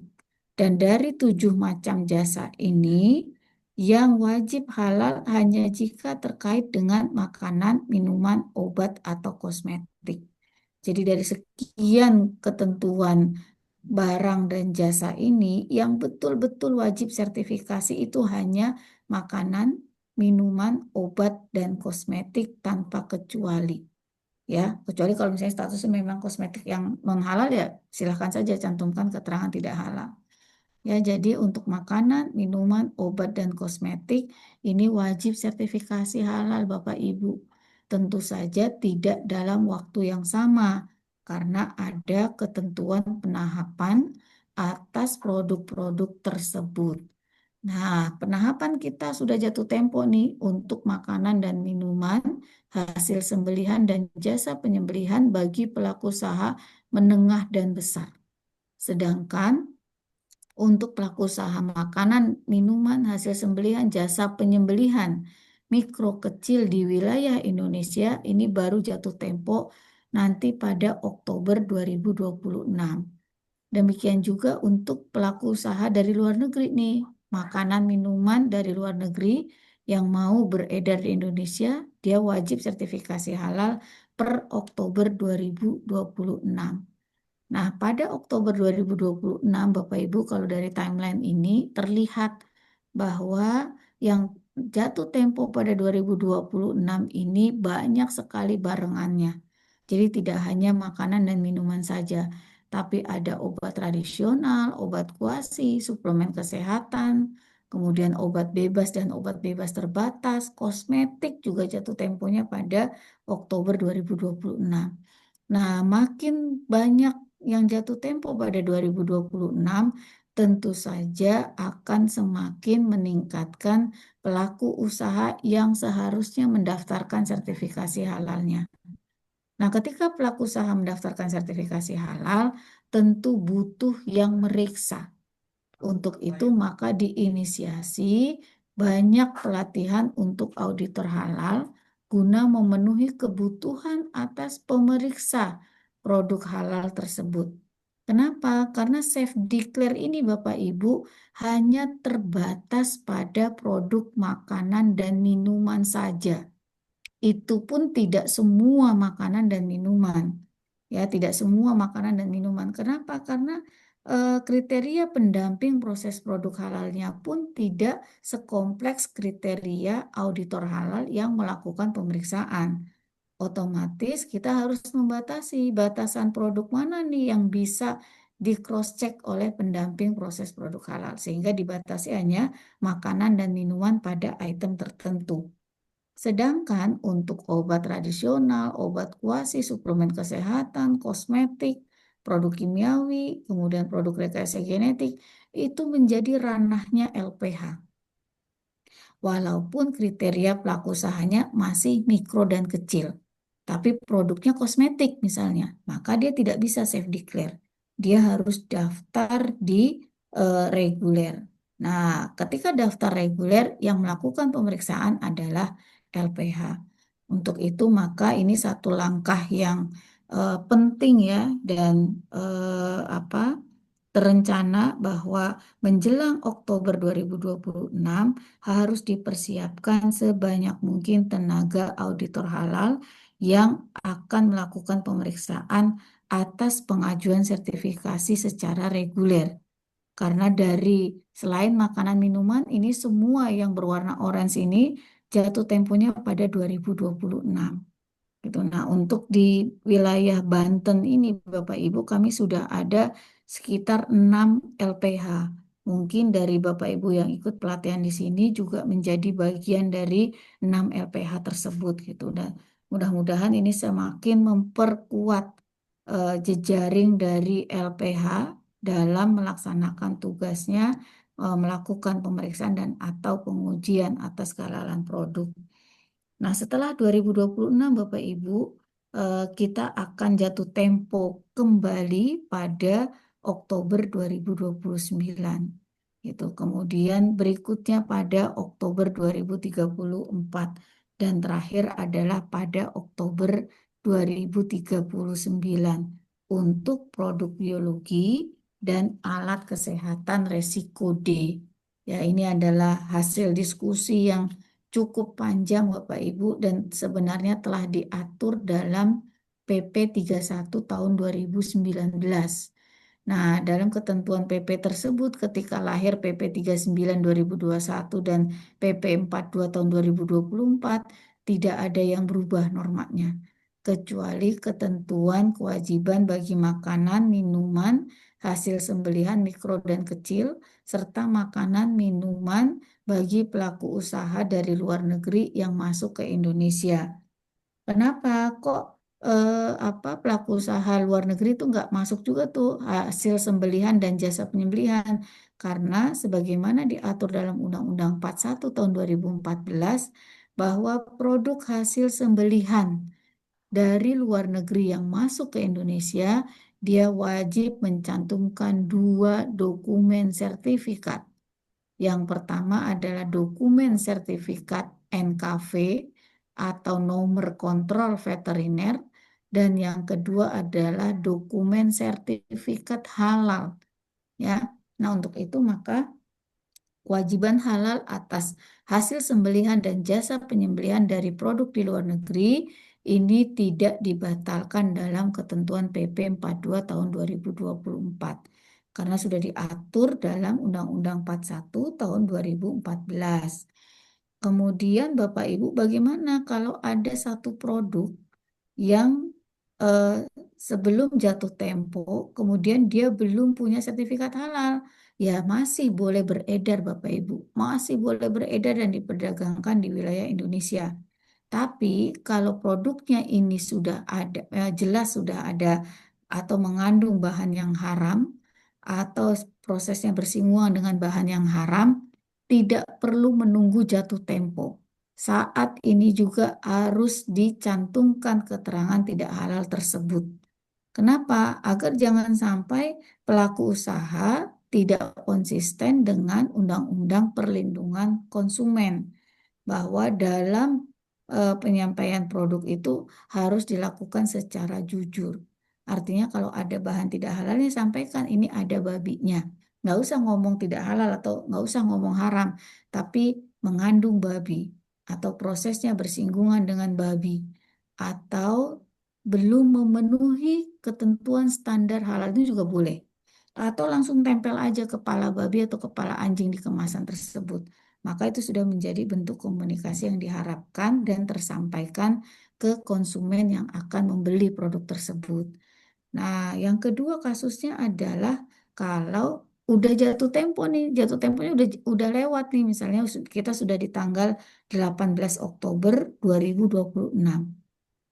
S2: Dan dari 7 macam jasa ini, yang wajib halal hanya jika terkait dengan makanan, minuman, obat, atau kosmetik. Jadi dari sekian ketentuan barang dan jasa ini, yang betul-betul wajib sertifikasi itu hanya makanan, minuman, obat, dan kosmetik tanpa kecuali. Ya, kecuali kalau misalnya statusnya memang kosmetik yang non halal, ya silahkan saja cantumkan keterangan tidak halal. Ya, jadi untuk makanan, minuman, obat, dan kosmetik ini wajib sertifikasi halal Bapak Ibu. Tentu saja tidak dalam waktu yang sama karena ada ketentuan penahapan atas produk-produk tersebut. Nah, penahapan kita sudah jatuh tempo nih untuk makanan dan minuman, hasil sembelihan dan jasa penyembelihan bagi pelaku usaha menengah dan besar. Sedangkan untuk pelaku usaha makanan, minuman, hasil sembelihan, jasa penyembelihan mikro kecil di wilayah Indonesia ini baru jatuh tempo nanti pada Oktober 2026. Demikian juga untuk pelaku usaha dari luar negeri nih, makanan minuman dari luar negeri yang mau beredar di Indonesia, dia wajib sertifikasi halal per Oktober 2026. Nah, pada Oktober 2026, Bapak Ibu, kalau dari timeline ini terlihat bahwa yang jatuh tempo pada 2026 ini banyak sekali barengannya. Jadi tidak hanya makanan dan minuman saja, tapi ada obat tradisional, obat kuasi, suplemen kesehatan, kemudian obat bebas dan obat bebas terbatas, kosmetik juga jatuh temponya pada Oktober 2026. Nah, makin banyak yang jatuh tempo pada 2026, tentu saja akan semakin meningkatkan pelaku usaha yang seharusnya mendaftarkan sertifikasi halalnya. Nah, ketika pelaku usaha mendaftarkan sertifikasi halal, tentu butuh yang meriksa. Untuk itu, maka diinisiasi banyak pelatihan untuk auditor halal guna memenuhi kebutuhan atas pemeriksa produk halal tersebut. Kenapa? Karena safe declare ini Bapak Ibu hanya terbatas pada produk makanan dan minuman saja. Itu pun tidak semua makanan dan minuman. Ya, tidak semua makanan dan minuman. Kenapa? Karena kriteria pendamping proses produk halalnya pun tidak sekompleks kriteria auditor halal yang melakukan pemeriksaan. Otomatis kita harus membatasi batasan produk mana nih yang bisa di cross check oleh pendamping proses produk halal sehingga dibatasi hanya makanan dan minuman pada item tertentu. Sedangkan untuk obat tradisional, obat kuasi, suplemen kesehatan, kosmetik, produk kimiawi, kemudian produk rekayasa genetik, itu menjadi ranahnya LPH. Walaupun kriteria pelaku usahanya masih mikro dan kecil, tapi produknya kosmetik misalnya, maka dia tidak bisa safe declare. Dia harus daftar di reguler. Nah, ketika daftar reguler yang melakukan pemeriksaan adalah LPH. Untuk itu maka ini satu langkah yang penting ya dan apa terencana bahwa menjelang Oktober 2026 harus dipersiapkan sebanyak mungkin tenaga auditor halal yang akan melakukan pemeriksaan atas pengajuan sertifikasi secara reguler. Karena dari selain makanan minuman ini semua yang berwarna orange ini jatuh temponya pada 2026 gitu. Nah, untuk di wilayah Banten ini Bapak Ibu kami sudah ada sekitar 6 LPH. Mungkin dari Bapak Ibu yang ikut pelatihan di sini juga menjadi bagian dari 6 LPH tersebut gitu. Dan mudah-mudahan ini semakin memperkuat jejaring dari LPH dalam melaksanakan tugasnya melakukan pemeriksaan dan atau pengujian atas kehalalan produk. Nah, setelah 2026 Bapak Ibu, kita akan jatuh tempo kembali pada Oktober 2029. Gitu. Kemudian berikutnya pada Oktober 2034 dan terakhir adalah pada Oktober 2039 untuk produk biologi dan alat kesehatan resiko D. Ya, ini adalah hasil diskusi yang cukup panjang Bapak Ibu dan sebenarnya telah diatur dalam PP 31 tahun 2019. Nah, dalam ketentuan PP tersebut ketika lahir PP 39 2021 dan PP 42 tahun 2024 tidak ada yang berubah normanya kecuali ketentuan kewajiban bagi makanan, minuman, hasil sembelihan mikro dan kecil serta makanan, minuman bagi pelaku usaha dari luar negeri yang masuk ke Indonesia. Kenapa kok pelaku usaha luar negeri itu nggak masuk juga tuh hasil sembelihan dan jasa penyembelihan? Karena sebagaimana diatur dalam Undang-Undang 41 tahun 2014 bahwa produk hasil sembelihan dari luar negeri yang masuk ke Indonesia, dia wajib mencantumkan dua dokumen sertifikat. Yang pertama adalah dokumen sertifikat NKV atau nomor kontrol veteriner dan yang kedua adalah dokumen sertifikat halal ya. Nah, untuk itu maka kewajiban halal atas hasil sembelihan dan jasa penyembelihan dari produk di luar negeri ini tidak dibatalkan dalam ketentuan PP 42 tahun 2024 karena sudah diatur dalam Undang-Undang 41 tahun 2014. Kemudian Bapak Ibu bagaimana kalau ada satu produk yang eh, sebelum jatuh tempo, kemudian dia belum punya sertifikat halal, ya masih boleh beredar Bapak Ibu, masih boleh beredar dan diperdagangkan di wilayah Indonesia. Tapi kalau produknya ini sudah ada, jelas sudah ada atau mengandung bahan yang haram atau prosesnya bersinggungan dengan bahan yang haram, tidak perlu menunggu jatuh tempo. Saat ini juga harus dicantumkan keterangan tidak halal tersebut. Kenapa? Agar jangan sampai pelaku usaha tidak konsisten dengan Undang-Undang Perlindungan Konsumen bahwa dalam penyampaian produk itu harus dilakukan secara jujur. Artinya kalau ada bahan tidak halalnya sampaikan ini ada babinya. Nggak usah ngomong tidak halal atau nggak usah ngomong haram, tapi mengandung babi atau prosesnya bersinggungan dengan babi atau belum memenuhi ketentuan standar halal itu juga boleh. Atau langsung tempel aja kepala babi atau kepala anjing di kemasan tersebut. Maka itu sudah menjadi bentuk komunikasi yang diharapkan dan tersampaikan ke konsumen yang akan membeli produk tersebut. Nah, yang kedua kasusnya adalah kalau udah jatuh tempo nih, jatuh temponya udah lewat nih, misalnya kita sudah di tanggal 18 Oktober 2026.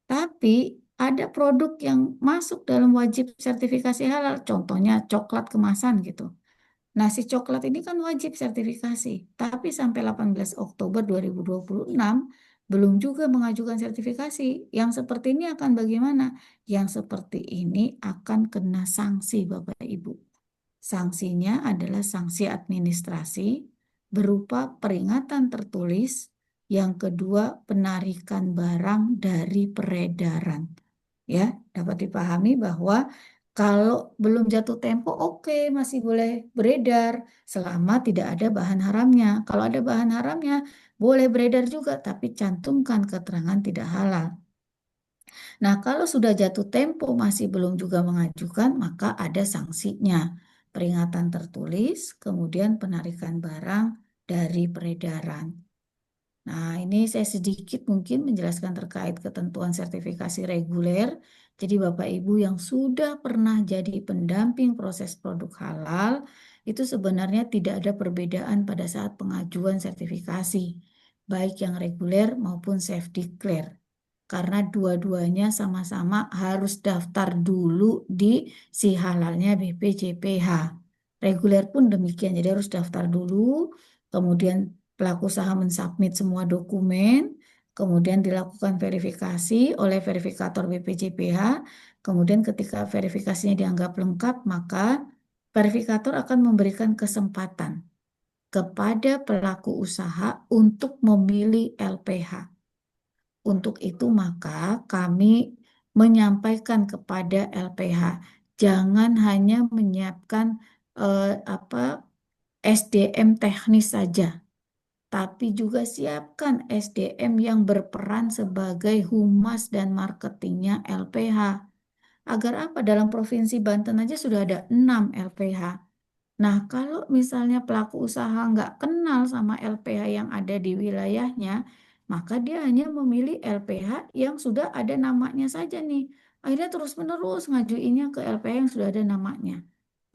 S2: Tapi ada produk yang masuk dalam wajib sertifikasi halal, contohnya coklat kemasan gitu. Nah, si coklat ini kan wajib sertifikasi, tapi sampai 18 Oktober 2026 belum juga mengajukan sertifikasi. Yang seperti ini akan bagaimana? Yang seperti ini akan kena sanksi, Bapak Ibu. Sanksinya adalah sanksi administrasi berupa peringatan tertulis, yang kedua penarikan barang dari peredaran. Ya, dapat dipahami bahwa Kalau belum jatuh tempo, oke, masih boleh beredar selama tidak ada bahan haramnya. Kalau ada bahan haramnya, boleh beredar juga, tapi cantumkan keterangan tidak halal. Nah, kalau sudah jatuh tempo masih belum juga mengajukan, maka ada sanksinya. Peringatan tertulis, kemudian penarikan barang dari peredaran. Nah, ini saya sedikit mungkin menjelaskan terkait ketentuan sertifikasi reguler. Jadi Bapak Ibu yang sudah pernah jadi pendamping proses produk halal, itu sebenarnya tidak ada perbedaan pada saat pengajuan sertifikasi, baik yang reguler maupun self declare. Karena dua-duanya sama-sama harus daftar dulu di si halalnya BPJPH. Reguler pun demikian, jadi harus daftar dulu, kemudian pelaku usaha mensubmit semua dokumen, kemudian dilakukan verifikasi oleh verifikator BPJPH, kemudian ketika verifikasinya dianggap lengkap, maka verifikator akan memberikan kesempatan kepada pelaku usaha untuk memilih LPH. Untuk itu maka kami menyampaikan kepada LPH, jangan hanya menyiapkan apa SDM teknis saja, tapi juga siapkan SDM yang berperan sebagai humas dan marketingnya LPH. Agar apa? Dalam Provinsi Banten aja sudah ada 6 LPH. Nah, kalau misalnya pelaku usaha nggak kenal sama LPH yang ada di wilayahnya, maka dia hanya memilih LPH yang sudah ada namanya saja nih. Akhirnya terus-menerus ngajuinnya ke LPH yang sudah ada namanya.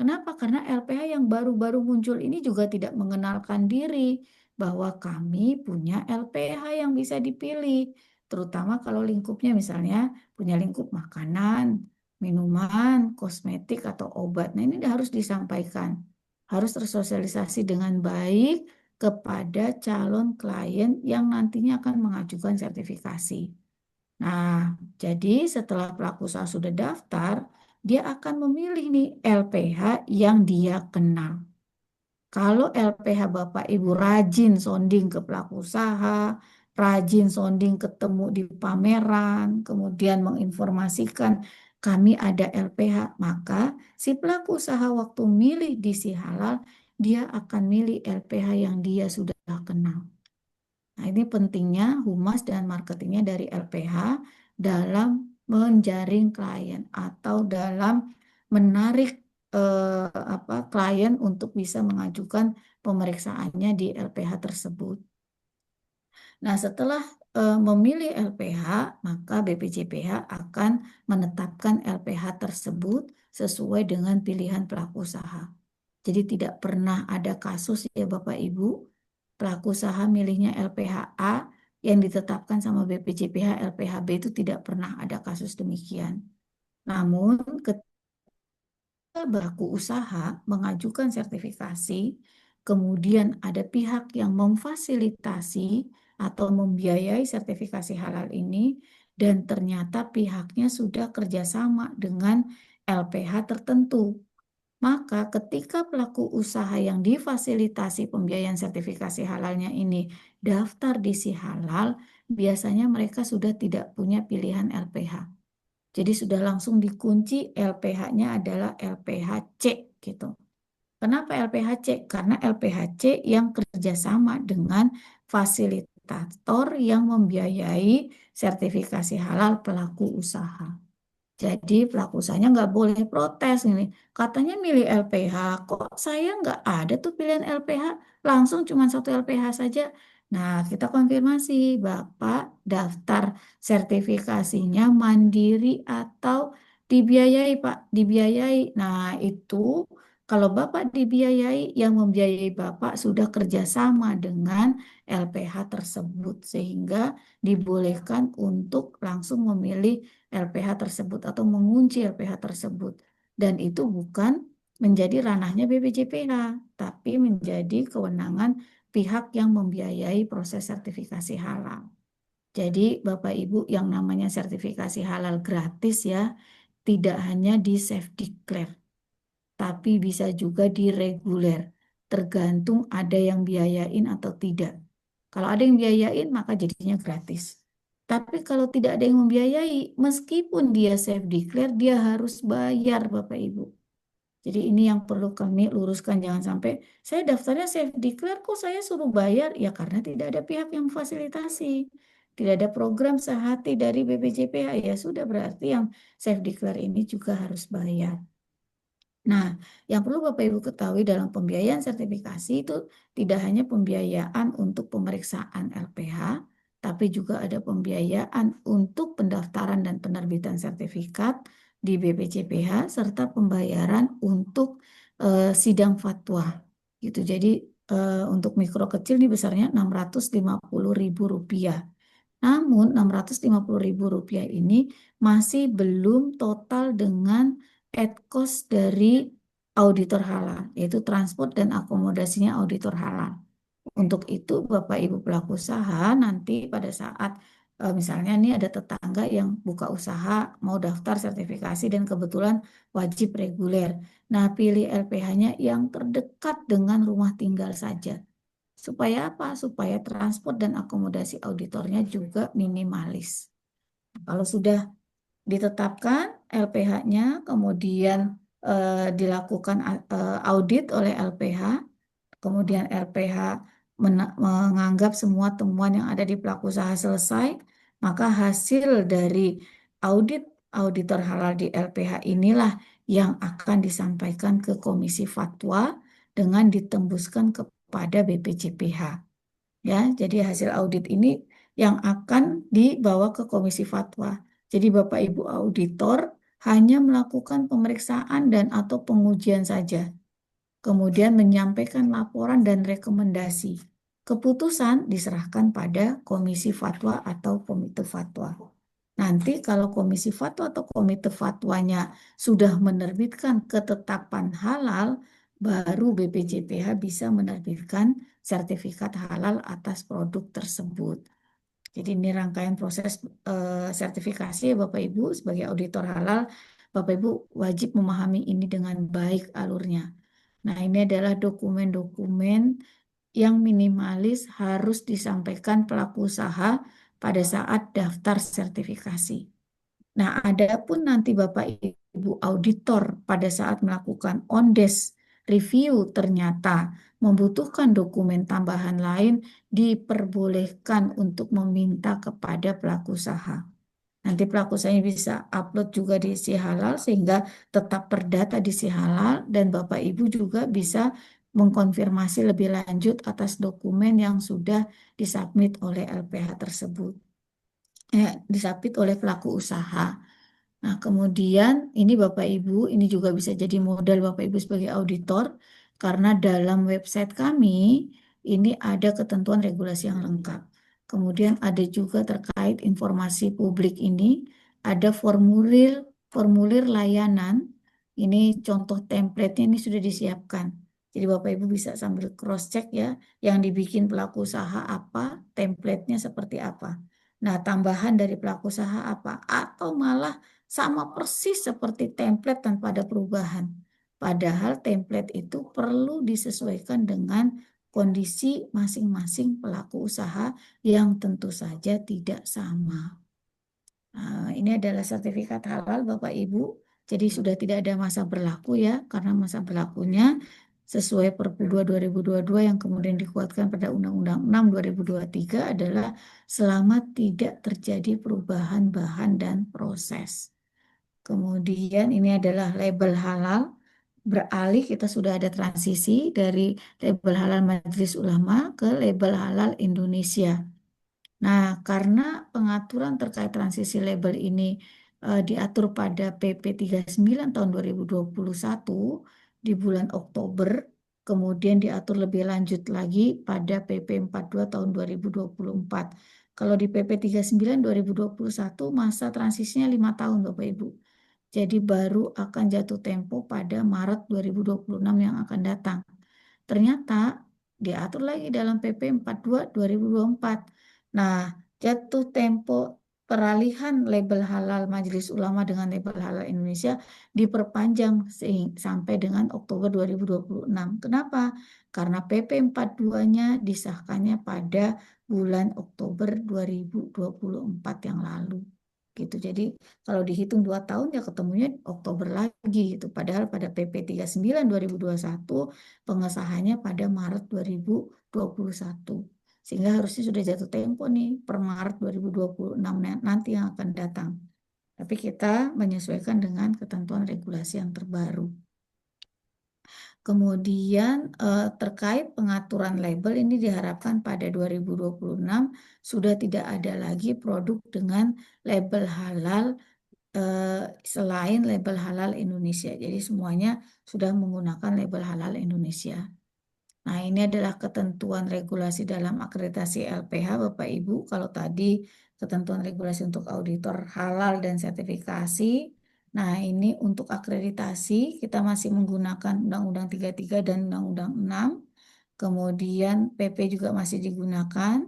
S2: Kenapa? Karena LPH yang baru-baru muncul ini juga tidak mengenalkan diri bahwa kami punya LPH yang bisa dipilih. Terutama kalau lingkupnya misalnya punya lingkup makanan, minuman, kosmetik, atau obat. Nah, ini harus disampaikan, harus tersosialisasi dengan baik kepada calon klien yang nantinya akan mengajukan sertifikasi. Nah, jadi setelah pelaku usaha sudah daftar, dia akan memilih nih LPH yang dia kenal. Kalau LPH Bapak Ibu rajin sonding ke pelaku usaha, rajin sonding ketemu di pameran, kemudian menginformasikan kami ada LPH, maka si pelaku usaha waktu milih di si halal, dia akan milih LPH yang dia sudah kenal. Nah, ini pentingnya humas dan marketingnya dari LPH dalam menjaring klien atau dalam menarik klien untuk bisa mengajukan pemeriksaannya di LPH tersebut. Nah, setelah memilih LPH, maka BPJPH akan menetapkan LPH tersebut sesuai dengan pilihan pelaku usaha. Jadi tidak pernah ada kasus ya Bapak Ibu, pelaku usaha milihnya LPH A yang ditetapkan sama BPJPH LPH B, itu tidak pernah ada kasus demikian. Namun pelaku usaha mengajukan sertifikasi, kemudian ada pihak yang memfasilitasi atau membiayai sertifikasi halal ini, dan ternyata pihaknya sudah kerjasama dengan LPH tertentu. Maka ketika pelaku usaha yang difasilitasi pembiayaan sertifikasi halalnya ini daftar di si halal, biasanya mereka sudah tidak punya pilihan LPH. Jadi sudah langsung dikunci LPH-nya adalah LPH C gitu. Kenapa LPH C? Karena LPH C yang kerjasama dengan fasilitator yang membiayai sertifikasi halal pelaku usaha. Jadi pelaku usahanya nggak boleh protes ini. Katanya milih LPH, kok saya nggak ada tuh pilihan LPH, langsung cuma satu LPH saja. Nah, kita konfirmasi, Bapak daftar sertifikasinya mandiri atau dibiayai, Pak? Dibiayai. Nah, itu kalau Bapak dibiayai, yang membiayai Bapak sudah kerjasama dengan LPH tersebut, sehingga dibolehkan untuk langsung memilih LPH tersebut atau mengunci LPH tersebut. Dan itu bukan menjadi ranahnya BPJPH, tapi menjadi kewenangan pihak yang membiayai proses sertifikasi halal. Jadi Bapak Ibu, yang namanya sertifikasi halal gratis ya, tidak hanya di self declare, tapi bisa juga di reguler. Tergantung ada yang biayain atau tidak. Kalau ada yang biayain maka jadinya gratis. Tapi kalau tidak ada yang membiayai, meskipun dia self declare, dia harus bayar Bapak Ibu. Jadi ini yang perlu kami luruskan, jangan sampai saya daftarnya self declare kok saya suruh bayar, ya karena tidak ada pihak yang memfasilitasi. Tidak ada program sehati dari BPJPH, ya sudah berarti yang self declare ini juga harus bayar. Nah, yang perlu Bapak Ibu ketahui dalam pembiayaan sertifikasi itu tidak hanya pembiayaan untuk pemeriksaan LPH, tapi juga ada pembiayaan untuk pendaftaran dan penerbitan sertifikat di BPJPH serta pembayaran untuk sidang fatwa. Gitu. Jadi untuk mikro kecil ini besarnya Rp650.000. Namun Rp650.000 ini masih belum total dengan ad cost dari auditor halal, yaitu transport dan akomodasinya auditor halal. Untuk itu Bapak Ibu pelaku usaha nanti pada saat misalnya nih ada tetangga yang buka usaha mau daftar sertifikasi dan kebetulan wajib reguler. Nah, pilih LPH-nya yang terdekat dengan rumah tinggal saja. Supaya apa? Supaya transport dan akomodasi auditornya juga minimalis. Kalau sudah ditetapkan LPH-nya, kemudian dilakukan audit oleh LPH, kemudian LPH menganggap semua temuan yang ada di pelaku usaha selesai, maka hasil dari audit auditor halal di LPH inilah yang akan disampaikan ke Komisi Fatwa dengan ditembuskan kepada BPJPH. Ya, jadi hasil audit ini yang akan dibawa ke Komisi Fatwa. Jadi Bapak Ibu auditor hanya melakukan pemeriksaan dan atau pengujian saja, kemudian menyampaikan laporan dan rekomendasi. Keputusan diserahkan pada Komisi Fatwa atau Komite Fatwa. Nanti kalau Komisi Fatwa atau Komite Fatwanya sudah menerbitkan ketetapan halal, baru BPJPH bisa menerbitkan sertifikat halal atas produk tersebut. Jadi ini rangkaian proses sertifikasi ya Bapak Ibu sebagai auditor halal. Bapak Ibu wajib memahami ini dengan baik alurnya. Nah, ini adalah dokumen-dokumen yang minimalis harus disampaikan pelaku usaha pada saat daftar sertifikasi. Nah, adapun nanti Bapak Ibu auditor pada saat melakukan on-desk review ternyata membutuhkan dokumen tambahan lain, diperbolehkan untuk meminta kepada pelaku usaha. Nanti pelaku usahanya bisa upload juga di Sihalal sehingga tetap terdata di Sihalal dan Bapak Ibu juga bisa mengkonfirmasi lebih lanjut atas dokumen yang sudah disubmit oleh LPH tersebut. Disubmit oleh pelaku usaha. Nah, kemudian ini Bapak Ibu, ini juga bisa jadi modal Bapak Ibu sebagai auditor karena dalam website kami ini ada ketentuan regulasi yang lengkap. Kemudian ada juga terkait informasi publik ini, ada formulir formulir layanan. Ini contoh template-nya ini sudah disiapkan. Jadi Bapak Ibu bisa sambil cross check ya, yang dibikin pelaku usaha apa, template-nya seperti apa. Nah, tambahan dari pelaku usaha apa? Atau malah sama persis seperti template tanpa ada perubahan. Padahal template itu perlu disesuaikan dengan kondisi masing-masing pelaku usaha yang tentu saja tidak sama. Nah, ini adalah sertifikat halal Bapak Ibu. Jadi sudah tidak ada masa berlaku ya, karena masa berlakunya sesuai Perpu 2 2022 yang kemudian dikuatkan pada Undang-Undang 6 2023 adalah selama tidak terjadi perubahan bahan dan proses. Kemudian ini adalah label halal. Beralih kita sudah ada transisi dari label halal Majelis Ulama ke label halal Indonesia. Nah, karena pengaturan terkait transisi label ini diatur pada PP 39 tahun 2021 di bulan Oktober, kemudian diatur lebih lanjut lagi pada PP 42 tahun 2024. Kalau di PP 39 2021 masa transisinya 5 tahun Bapak Ibu. Jadi baru akan jatuh tempo pada Maret 2026 yang akan datang. Ternyata diatur lagi dalam PP 42 2024. Nah, jatuh tempo peralihan label halal Majelis Ulama dengan label halal Indonesia diperpanjang sampai dengan Oktober 2026. Kenapa? Karena PP 42-nya disahkannya pada bulan Oktober 2024 yang lalu gitu. Jadi kalau dihitung 2 tahun ya ketemunya Oktober lagi gitu. Padahal pada PP 39 2021 pengesahannya pada Maret 2021. Sehingga harusnya sudah jatuh tempo nih per Maret 2026 nanti yang akan datang. Tapi kita menyesuaikan dengan ketentuan regulasi yang terbaru. Kemudian terkait pengaturan label ini diharapkan pada 2026 sudah tidak ada lagi produk dengan label halal selain label halal Indonesia. Jadi semuanya sudah menggunakan label halal Indonesia. Nah, ini adalah ketentuan regulasi dalam akreditasi LPH, Bapak Ibu. Kalau tadi ketentuan regulasi untuk auditor halal dan sertifikasi. Nah, ini untuk akreditasi kita masih menggunakan Undang-Undang 33 dan Undang-Undang 6. Kemudian PP juga masih digunakan.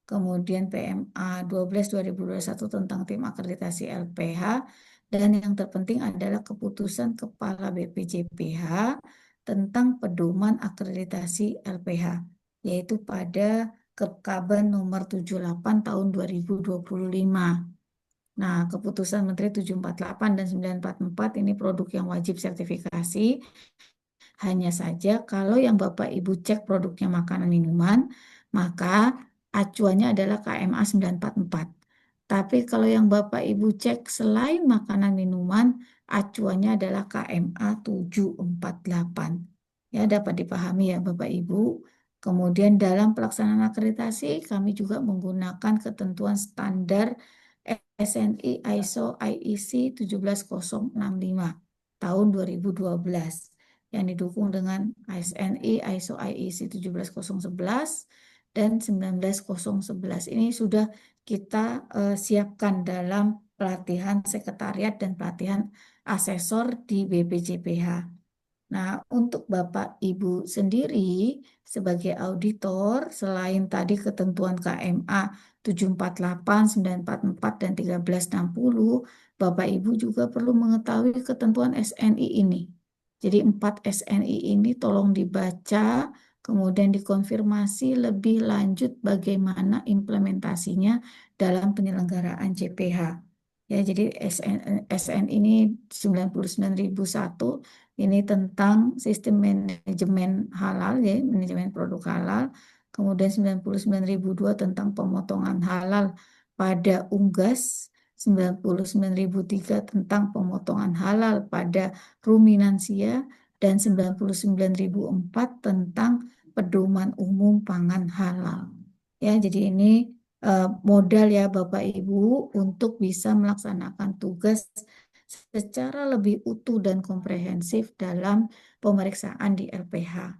S2: Kemudian PMA 12 2021 tentang tim akreditasi LPH. Dan yang terpenting adalah keputusan Kepala BPJPH tentang pedoman akreditasi LPH, yaitu pada Kepkaban nomor 78 tahun 2025. Nah, keputusan Menteri 748 dan 944 ini produk yang wajib sertifikasi. Hanya saja kalau yang Bapak Ibu cek produknya makanan minuman, maka acuannya adalah KMA 944. Tapi kalau yang Bapak Ibu cek selain makanan minuman, acuannya adalah KMA 748. Ya, dapat dipahami ya Bapak Ibu. Kemudian dalam pelaksanaan akreditasi, kami juga menggunakan ketentuan standar SNI ISO IEC 17065 tahun 2012 yang didukung dengan ASNI ISO IEC 17011 dan 19011. Ini sudah kita siapkan dalam pelatihan sekretariat dan pelatihan asesor di BPJPH. Nah, untuk Bapak Ibu sendiri sebagai auditor, selain tadi ketentuan KMA 748, 944, dan 1360, Bapak Ibu juga perlu mengetahui ketentuan SNI ini. Jadi 4 SNI ini tolong dibaca, kemudian dikonfirmasi lebih lanjut bagaimana implementasinya dalam penyelenggaraan JPH. Ya, jadi SN ini 99.001 ini tentang sistem manajemen halal, ya, manajemen produk halal. Kemudian 99.002 tentang pemotongan halal pada unggas. 99.003 tentang pemotongan halal pada ruminansia. Dan 99.004 tentang pedoman umum pangan halal. Ya, jadi ini modal ya Bapak Ibu untuk bisa melaksanakan tugas secara lebih utuh dan komprehensif dalam pemeriksaan di LPH.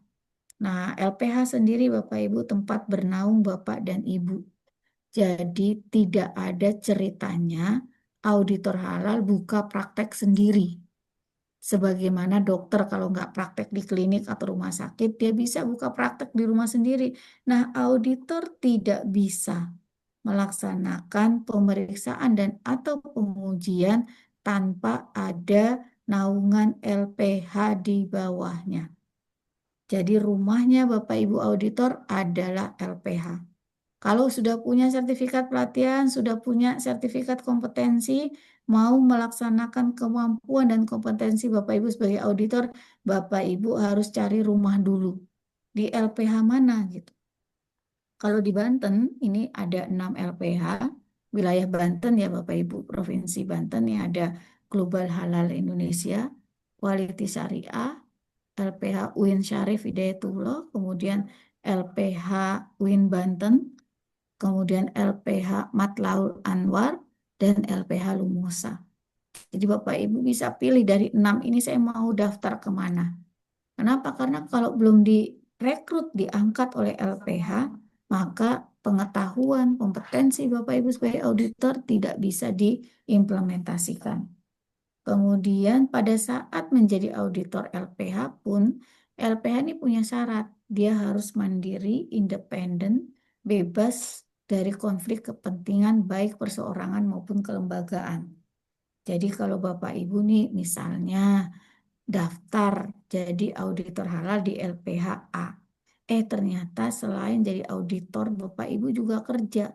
S2: Nah, LPH sendiri Bapak Ibu tempat bernaung Bapak dan Ibu. Jadi tidak ada ceritanya auditor halal buka praktek sendiri. Sebagaimana dokter kalau nggak praktek di klinik atau rumah sakit, dia bisa buka praktek di rumah sendiri. Nah, auditor tidak bisa melaksanakan pemeriksaan dan atau pengujian tanpa ada naungan LPH di bawahnya. Jadi rumahnya Bapak Ibu auditor adalah LPH. Kalau sudah punya sertifikat pelatihan, sudah punya sertifikat kompetensi, mau melaksanakan kemampuan dan kompetensi Bapak Ibu sebagai auditor, Bapak Ibu harus cari rumah dulu. Di LPH mana gitu. Kalau di Banten ini ada 6 LPH, wilayah Banten ya Bapak Ibu, Provinsi Banten yang ada Global Halal Indonesia, Quality Syariah, LPH UIN Syarif Hidayatullah, kemudian LPH UIN Banten, kemudian LPH Matlaul Anwar, dan LPH Lumosa. Jadi Bapak Ibu bisa pilih dari 6 ini saya mau daftar kemana. Kenapa? Karena kalau belum direkrut, diangkat oleh LPH, maka pengetahuan, kompetensi Bapak Ibu sebagai auditor tidak bisa diimplementasikan. Kemudian pada saat menjadi auditor LPH pun, LPH ini punya syarat. Dia harus mandiri, independen, bebas dari konflik kepentingan baik perseorangan maupun kelembagaan. Jadi kalau Bapak Ibu nih misalnya daftar jadi auditor halal di LPHA. Ternyata selain jadi auditor, Bapak Ibu juga kerja.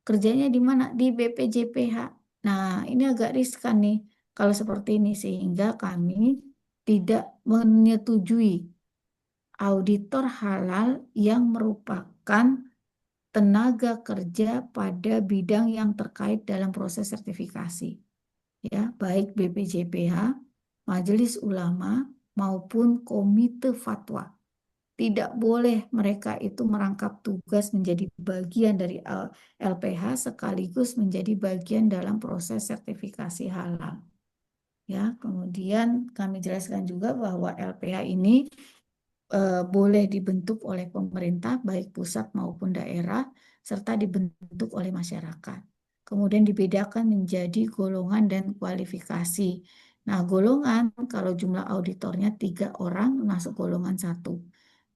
S2: Kerjanya di mana? Di BPJPH. Nah, ini agak riskan nih kalau seperti ini, sehingga kami tidak menyetujui auditor halal yang merupakan tenaga kerja pada bidang yang terkait dalam proses sertifikasi, ya, baik BPJPH, Majelis Ulama maupun Komite Fatwa. Tidak boleh mereka itu merangkap tugas menjadi bagian dari LPH sekaligus menjadi bagian dalam proses sertifikasi halal. Ya, kemudian kami jelaskan juga bahwa LPH ini boleh dibentuk oleh pemerintah, baik pusat maupun daerah, serta dibentuk oleh masyarakat. Kemudian dibedakan menjadi golongan dan kualifikasi. Nah, golongan kalau jumlah auditornya 3 orang masuk golongan satu.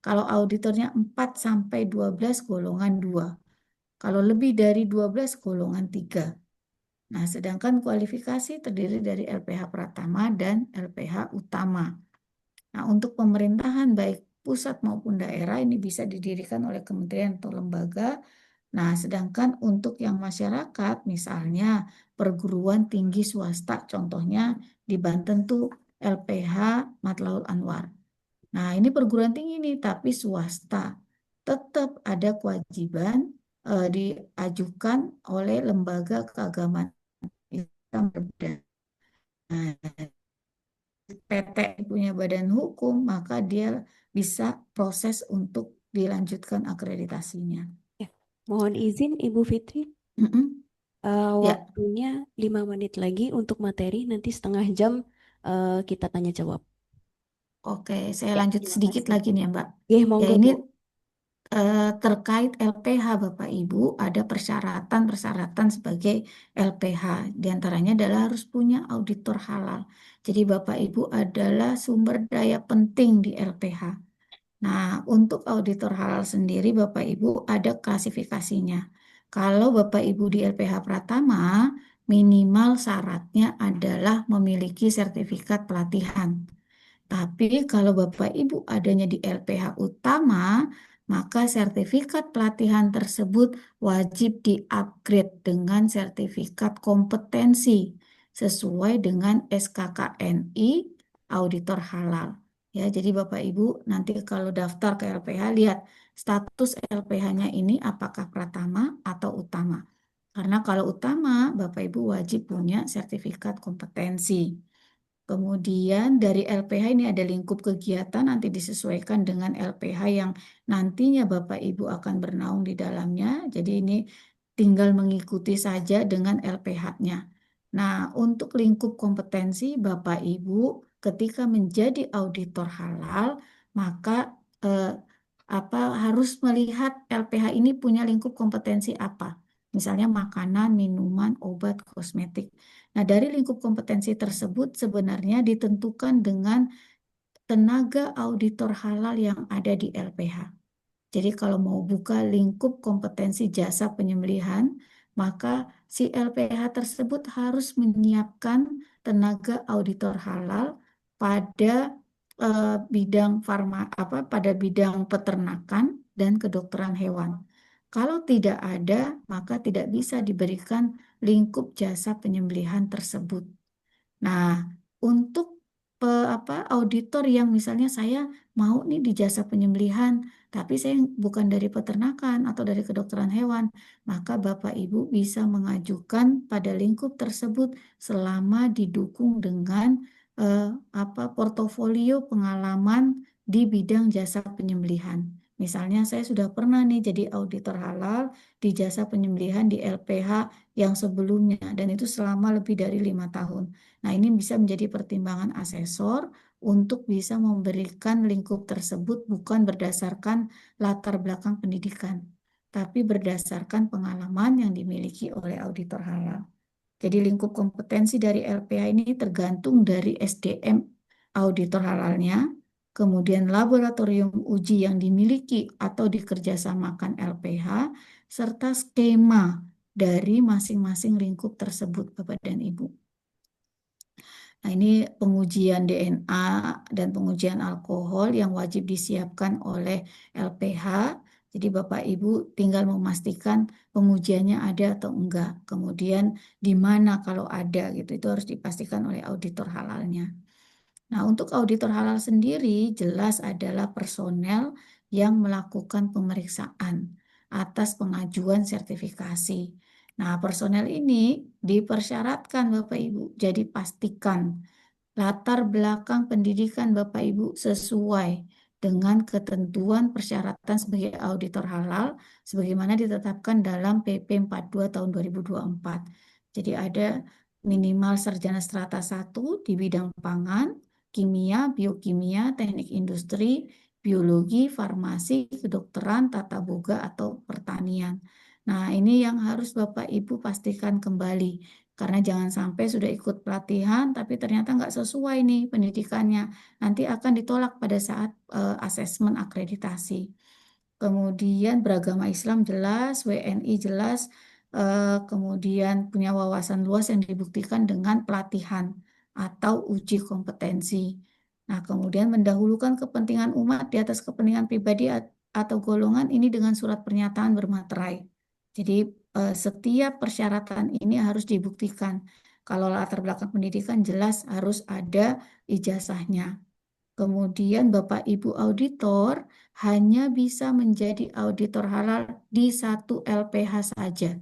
S2: Kalau auditornya 4 sampai 12 golongan 2. Kalau lebih dari 12 golongan 3. Nah, sedangkan kualifikasi terdiri dari LPH Pratama dan LPH Utama. Nah, untuk pemerintahan baik pusat maupun daerah ini bisa didirikan oleh kementerian atau lembaga. Nah, sedangkan untuk yang masyarakat, misalnya perguruan tinggi swasta, contohnya di Banten tuh LPH Matlaul Anwar. Nah, ini perguruan tinggi nih, tapi swasta. Tetap ada kewajiban diajukan oleh lembaga keagamaan Islam berbeda. Nah, PT punya badan hukum, maka dia bisa proses untuk dilanjutkan akreditasinya.
S1: Ya. Mohon izin Ibu Fitri,
S2: Mm-mm. Ya,
S1: waktunya 5 menit lagi untuk materi, nanti setengah jam kita tanya jawab.
S2: oke. Saya
S1: Ya,
S2: lanjut
S1: terima
S2: sedikit
S1: kasih.
S2: lagi nih ya, Mbak.
S1: Oke,
S2: Ya,
S1: monggo
S2: ini
S1: Bu.
S2: terkait LPH, Bapak Ibu, ada persyaratan-persyaratan sebagai LPH. Di antaranya adalah harus punya auditor halal. Jadi Bapak Ibu adalah sumber daya penting di LPH. Nah, untuk auditor halal sendiri, Bapak Ibu ada klasifikasinya. Kalau Bapak Ibu di LPH Pratama, minimal syaratnya adalah memiliki sertifikat pelatihan. Tapi kalau Bapak Ibu adanya di LPH Utama, maka sertifikat pelatihan tersebut wajib di-upgrade dengan sertifikat kompetensi sesuai dengan SKKNI Auditor Halal. Ya, jadi Bapak Ibu nanti kalau daftar ke LPH lihat status LPH-nya ini apakah Pratama atau Utama. Karena kalau Utama, Bapak Ibu wajib punya sertifikat kompetensi. Kemudian dari LPH ini ada lingkup kegiatan nanti disesuaikan dengan LPH yang nantinya Bapak Ibu akan bernaung di dalamnya. Jadi ini tinggal mengikuti saja dengan LPH-nya. Nah, untuk lingkup kompetensi Bapak Ibu ketika menjadi auditor halal, maka eh, apa harus melihat LPH ini punya lingkup kompetensi apa. Misalnya makanan, minuman, obat, kosmetik. Nah, dari lingkup kompetensi tersebut sebenarnya ditentukan dengan tenaga auditor halal yang ada di LPH. Jadi kalau mau buka lingkup kompetensi jasa penyembelihan, maka si LPH tersebut harus menyiapkan tenaga auditor halal pada bidang pada bidang peternakan dan kedokteran hewan. Kalau tidak ada, maka tidak bisa diberikan lingkup jasa penyembelihan tersebut. Nah, untuk auditor yang misalnya saya mau nih di jasa penyembelihan, tapi saya bukan dari peternakan atau dari kedokteran hewan, maka Bapak Ibu bisa mengajukan pada lingkup tersebut selama didukung dengan eh, portofolio pengalaman di bidang jasa penyembelihan. Misalnya saya sudah pernah nih jadi auditor halal di jasa penyembelihan di LPH yang sebelumnya dan itu selama lebih dari 5 tahun. Nah, ini bisa menjadi pertimbangan asesor untuk bisa memberikan lingkup tersebut bukan berdasarkan latar belakang pendidikan, tapi berdasarkan pengalaman yang dimiliki oleh auditor halal. Jadi lingkup kompetensi dari LPH ini tergantung dari SDM auditor halalnya, kemudian laboratorium uji yang dimiliki atau dikerjasamakan LPH, serta skema dari masing-masing lingkup tersebut, Bapak dan Ibu. Nah, ini pengujian DNA dan pengujian alkohol yang wajib disiapkan oleh LPH. Jadi Bapak Ibu tinggal memastikan pengujiannya ada atau enggak. Kemudian di mana kalau ada gitu, itu harus dipastikan oleh auditor halalnya. Nah, untuk auditor halal sendiri jelas adalah personel yang melakukan pemeriksaan atas pengajuan sertifikasi. Nah, personel ini dipersyaratkan Bapak Ibu. Jadi pastikan latar belakang pendidikan Bapak Ibu sesuai dengan ketentuan persyaratan sebagai auditor halal sebagaimana ditetapkan dalam PP 42 tahun 2024. Jadi ada minimal sarjana strata 1 di bidang pangan, kimia, biokimia, teknik industri, biologi, farmasi, kedokteran, tata boga atau pertanian. Nah, ini yang harus Bapak Ibu pastikan kembali. Karena jangan sampai sudah ikut pelatihan, tapi ternyata nggak sesuai nih pendidikannya. Nanti akan ditolak pada saat asesmen akreditasi. Kemudian beragama Islam jelas, WNI jelas, kemudian punya wawasan luas yang dibuktikan dengan pelatihan atau uji kompetensi. Nah, kemudian mendahulukan kepentingan umat di atas kepentingan pribadi atau golongan ini dengan surat pernyataan bermaterai. Jadi setiap persyaratan ini harus dibuktikan. Kalau latar belakang pendidikan jelas harus ada ijazahnya. Kemudian Bapak Ibu auditor hanya bisa menjadi auditor halal di satu LPH saja.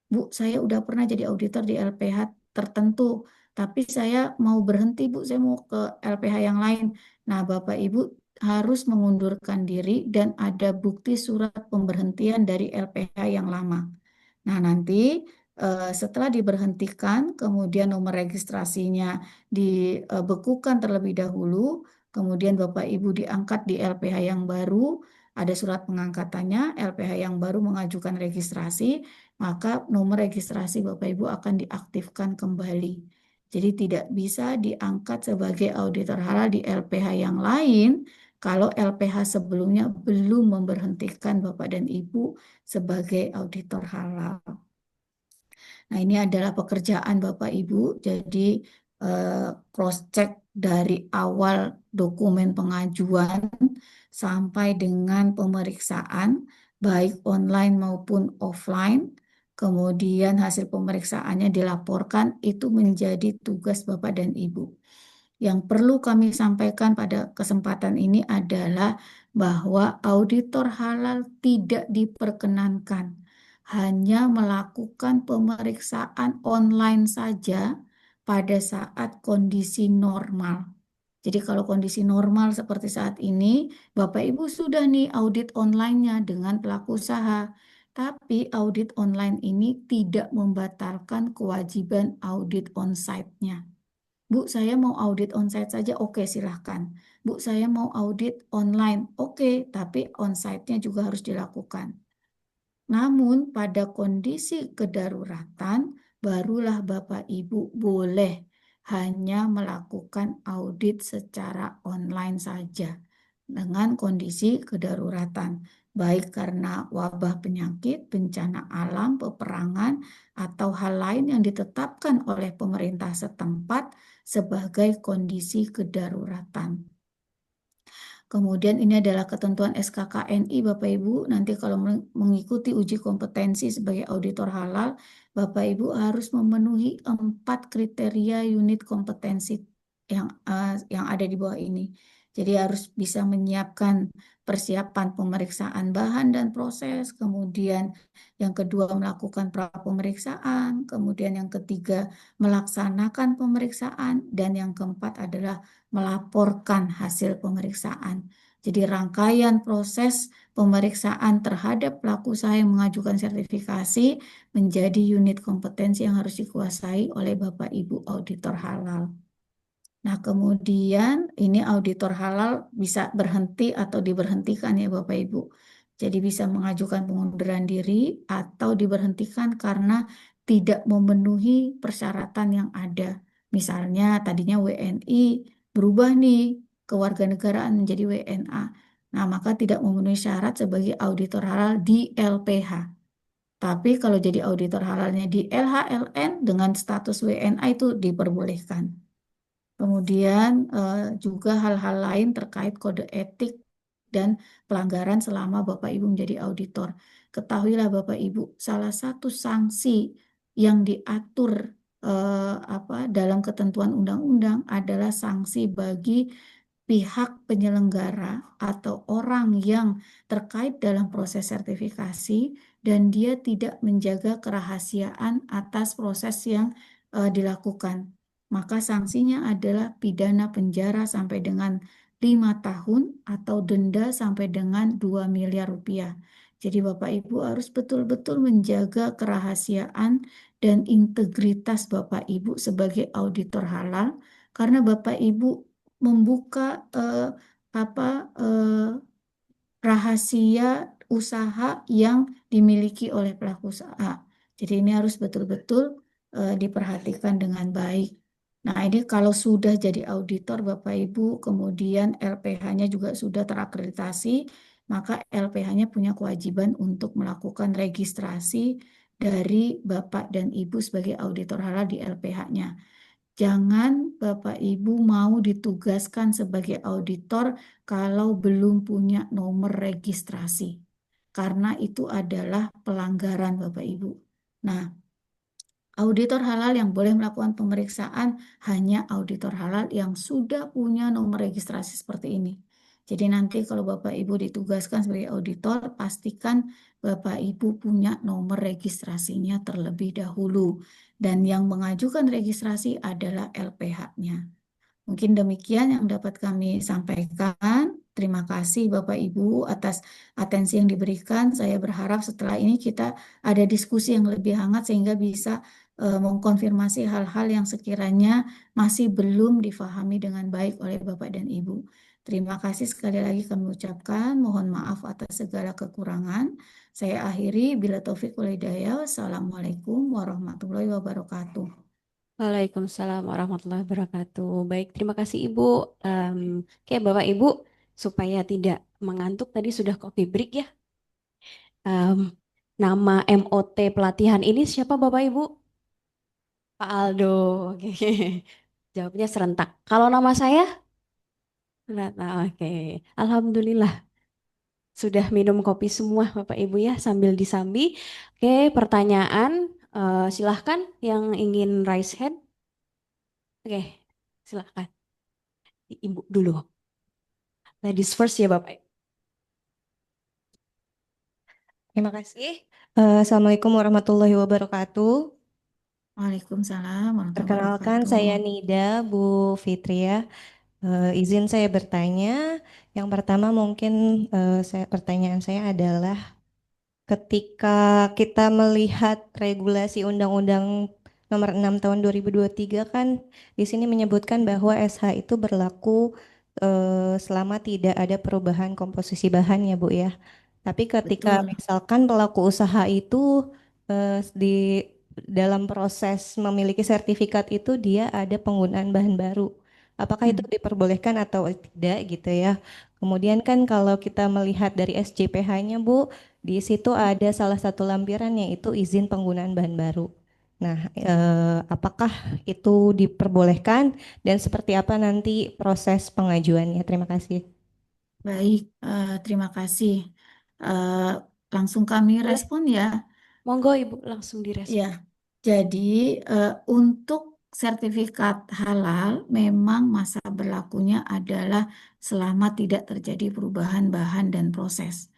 S2: Bu, saya udah pernah jadi auditor di LPH tertentu, tapi saya mau berhenti, Bu, saya mau ke LPH yang lain. Nah, Bapak Ibu harus mengundurkan diri dan ada bukti surat pemberhentian dari LPH yang lama. Nah, nanti setelah diberhentikan, kemudian nomor registrasinya dibekukan terlebih dahulu, kemudian Bapak Ibu diangkat di LPH yang baru, ada surat pengangkatannya, LPH yang baru mengajukan registrasi, maka nomor registrasi Bapak Ibu akan diaktifkan kembali. Jadi tidak bisa diangkat sebagai auditor halal di LPH yang lain kalau LPH sebelumnya belum memberhentikan Bapak dan Ibu sebagai auditor halal. Nah, ini adalah pekerjaan Bapak Ibu. Jadi cross check dari awal dokumen pengajuan sampai dengan pemeriksaan baik online maupun offline. Kemudian hasil pemeriksaannya dilaporkan itu menjadi tugas Bapak dan Ibu. Yang perlu kami sampaikan pada kesempatan ini adalah bahwa auditor halal tidak diperkenankan hanya melakukan pemeriksaan online saja pada saat kondisi normal. Jadi kalau kondisi normal seperti saat ini, Bapak Ibu sudah nih audit online-nya dengan pelaku usaha. Tapi audit online ini tidak membatalkan kewajiban audit on-site-nya. Bu, saya mau audit onsite saja, oke silahkan. Bu, saya mau audit online, oke, tapi onsite-nya juga harus dilakukan. Namun pada kondisi kedaruratan, barulah Bapak Ibu boleh hanya melakukan audit secara online saja dengan kondisi kedaruratan, baik karena wabah penyakit, bencana alam, peperangan, atau hal lain yang ditetapkan oleh pemerintah setempat sebagai kondisi kedaruratan. Kemudian ini adalah ketentuan SKKNI Bapak Ibu. Nanti kalau mengikuti uji kompetensi sebagai auditor halal, Bapak Ibu harus memenuhi 4 kriteria unit kompetensi yang ada di bawah ini. Jadi harus bisa menyiapkan persiapan pemeriksaan bahan dan proses, kemudian yang kedua melakukan pra pemeriksaan, kemudian yang ketiga melaksanakan pemeriksaan, dan yang keempat adalah melaporkan hasil pemeriksaan. Jadi rangkaian proses pemeriksaan terhadap pelaku usaha yang mengajukan sertifikasi menjadi unit kompetensi yang harus dikuasai oleh Bapak Ibu auditor halal. Nah, kemudian ini auditor halal bisa berhenti atau diberhentikan ya Bapak Ibu. Jadi bisa mengajukan pengunduran diri atau diberhentikan karena tidak memenuhi persyaratan yang ada. Misalnya tadinya WNI berubah nih kewarganegaraan menjadi WNA. Nah, maka tidak memenuhi syarat sebagai auditor halal di LPH. Tapi kalau jadi auditor halalnya di LHLN dengan status WNA itu diperbolehkan. Kemudian juga hal-hal lain terkait kode etik dan pelanggaran selama Bapak Ibu menjadi auditor. Ketahuilah Bapak Ibu, salah satu sanksi yang diatur dalam ketentuan undang-undang adalah sanksi bagi pihak penyelenggara atau orang yang terkait dalam proses sertifikasi dan dia tidak menjaga kerahasiaan atas proses yang dilakukan. Maka sanksinya adalah pidana penjara sampai dengan 5 tahun atau denda sampai dengan 2 miliar rupiah. Jadi Bapak Ibu harus betul-betul menjaga kerahasiaan dan integritas Bapak Ibu sebagai auditor halal karena Bapak Ibu membuka apa rahasia usaha yang dimiliki oleh pelaku usaha. Jadi ini harus betul-betul diperhatikan dengan baik. Nah, ini kalau sudah jadi auditor Bapak Ibu, kemudian LPH-nya juga sudah terakreditasi, maka LPH-nya punya kewajiban untuk melakukan registrasi dari Bapak dan Ibu sebagai auditor halal di LPH-nya. Jangan Bapak Ibu mau ditugaskan sebagai auditor kalau belum punya nomor registrasi, karena itu adalah pelanggaran Bapak Ibu. Nah, auditor halal yang boleh melakukan pemeriksaan hanya auditor halal yang sudah punya nomor registrasi seperti ini. Jadi nanti kalau Bapak Ibu ditugaskan sebagai auditor, pastikan Bapak Ibu punya nomor registrasinya terlebih dahulu. Dan yang mengajukan registrasi adalah LPH-nya. Mungkin demikian yang dapat kami sampaikan. Terima kasih Bapak Ibu atas atensi yang diberikan. Saya berharap setelah ini kita ada diskusi yang lebih hangat sehingga bisa mengkonfirmasi hal-hal yang sekiranya masih belum difahami dengan baik oleh Bapak dan Ibu. Terima kasih sekali lagi kami ucapkan. Mohon maaf atas segala kekurangan. Saya akhiri. Bila taufik wal hidayah. Wassalamualaikum warahmatullahi wabarakatuh.
S1: Waalaikumsalam warahmatullahi wabarakatuh. Baik, terima kasih Ibu. Em, oke, Bapak Ibu, supaya tidak mengantuk tadi sudah coffee break ya. Em, Nama MOT pelatihan ini siapa Bapak Ibu? Pak Aldo. Oke. Jawabnya serentak. Kalau nama saya? Nah, oke. Alhamdulillah sudah minum kopi semua Bapak Ibu ya sambil disambi. Oke, pertanyaan. Silahkan yang ingin raise hand. Oke, silahkan. Ibu dulu. Ladies first ya Bapak.
S3: Terima kasih. Assalamualaikum warahmatullahi wabarakatuh.
S2: Waalaikumsalam warahmatullahi
S3: Perkenalkan,
S2: wabarakatuh.
S3: saya Nida, Bu Fitria. Izin saya bertanya. Yang pertama mungkin pertanyaan saya adalah ketika kita melihat regulasi Undang-Undang Nomor 6 Tahun 2023 kan di sini menyebutkan bahwa SH itu berlaku selama tidak ada perubahan komposisi bahan ya Bu ya. Tapi ketika
S2: Betul.
S3: misalkan pelaku usaha itu di dalam proses memiliki sertifikat itu dia ada penggunaan bahan baru. Apakah itu
S2: Hmm,
S3: diperbolehkan atau tidak gitu ya. Kemudian kan kalau kita melihat dari SJPH-nya Bu, di situ ada salah satu lampiran yaitu izin penggunaan bahan baru. Nah, apakah itu diperbolehkan dan seperti apa nanti proses pengajuannya? Terima kasih.
S2: baik, terima kasih. Eh, Langsung kami
S1: Boleh.
S2: respon ya.
S1: Monggo Ibu langsung
S2: Ya,
S1: direspon.
S2: jadi untuk sertifikat halal memang masa berlakunya adalah selama tidak terjadi perubahan bahan dan proses.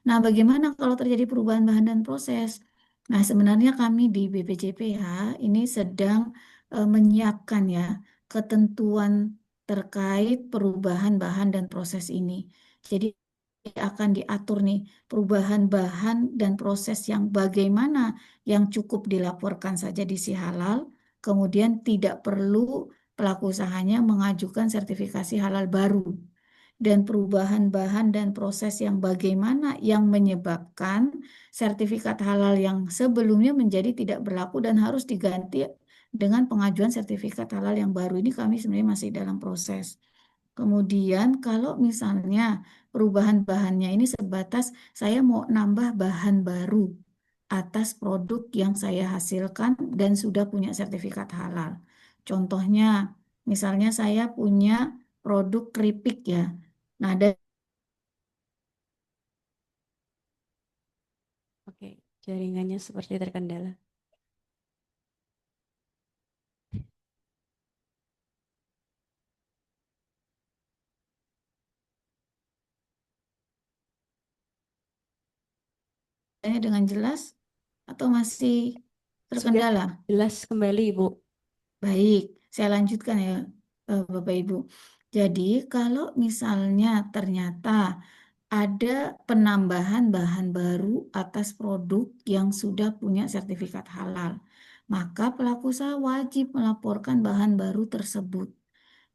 S2: Nah, bagaimana kalau terjadi perubahan bahan dan proses? Nah, sebenarnya kami di BPJPH ini sedang menyiapkan ya ketentuan terkait perubahan bahan dan proses ini. Jadi akan diatur nih perubahan bahan dan proses yang bagaimana yang cukup dilaporkan saja di si halal, kemudian tidak perlu pelaku usahanya mengajukan sertifikasi halal baru. Dan perubahan bahan dan proses yang bagaimana yang menyebabkan sertifikat halal yang sebelumnya menjadi tidak berlaku dan harus diganti dengan pengajuan sertifikat halal yang baru. Ini kami sebenarnya masih dalam proses. Kemudian kalau misalnya perubahan bahannya ini sebatas saya mau nambah bahan baru atas produk yang saya hasilkan dan sudah punya sertifikat halal. Contohnya misalnya saya punya produk keripik ya. Nah,
S1: Oke, jaringannya seperti terkendala.
S2: dengan jelas atau masih
S1: Sudah
S2: terkendala?
S1: jelas kembali, Ibu.
S2: Baik, saya lanjutkan ya, Bapak Ibu. Jadi, kalau misalnya ternyata ada penambahan bahan baru atas produk yang sudah punya sertifikat halal, maka pelaku usaha wajib melaporkan bahan baru tersebut.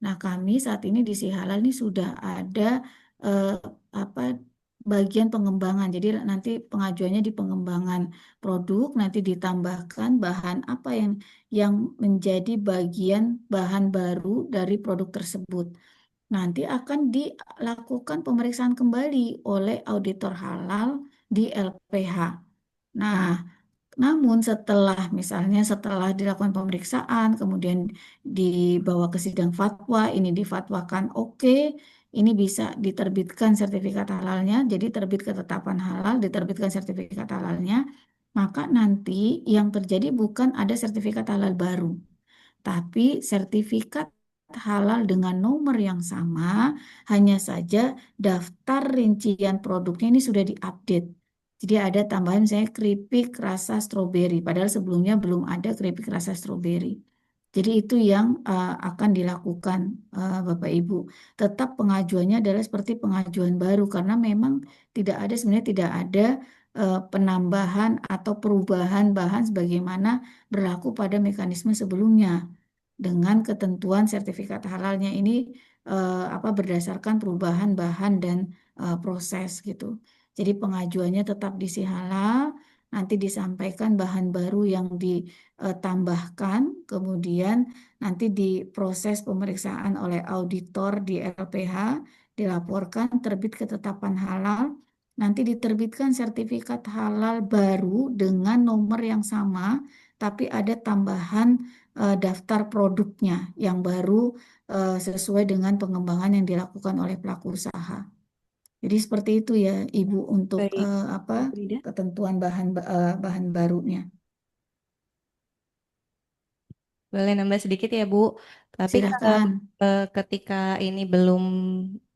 S2: Nah, kami saat ini di Si Halal ini sudah ada eh, apa bagian pengembangan. Jadi nanti pengajuannya di pengembangan produk, nanti ditambahkan bahan apa yang menjadi bagian bahan baru dari produk tersebut. Nanti akan dilakukan pemeriksaan kembali oleh auditor halal di LPH. Nah, namun setelah dilakukan pemeriksaan, kemudian dibawa ke sidang fatwa, ini difatwakan oke, ini bisa diterbitkan sertifikat halalnya, jadi terbit ketetapan halal, diterbitkan sertifikat halalnya, maka nanti yang terjadi bukan ada sertifikat halal baru, tapi sertifikat halal dengan nomor yang sama, hanya saja daftar rincian produknya ini sudah diupdate. Jadi ada tambahan saya keripik rasa stroberi, padahal sebelumnya belum ada keripik rasa stroberi. Jadi itu yang akan dilakukan Bapak Ibu. Tetap pengajuannya adalah seperti pengajuan baru karena memang sebenarnya tidak ada penambahan atau perubahan bahan sebagaimana berlaku pada mekanisme sebelumnya dengan ketentuan sertifikat halalnya ini berdasarkan perubahan bahan dan proses gitu. Jadi pengajuannya tetap di Si Halal, nanti disampaikan bahan baru yang ditambahkan, kemudian nanti diproses pemeriksaan oleh auditor di LPH, dilaporkan terbit ketetapan halal, nanti diterbitkan sertifikat halal baru dengan nomor yang sama, tapi ada tambahan daftar produknya yang baru sesuai dengan pengembangan yang dilakukan oleh pelaku usaha. Jadi seperti itu ya Ibu untuk
S1: Baik, Bu Frida.
S2: ketentuan bahan barunya.
S3: Boleh nambah sedikit ya, Bu. Tapi kalau
S2: Silahkan.
S3: ketika ini belum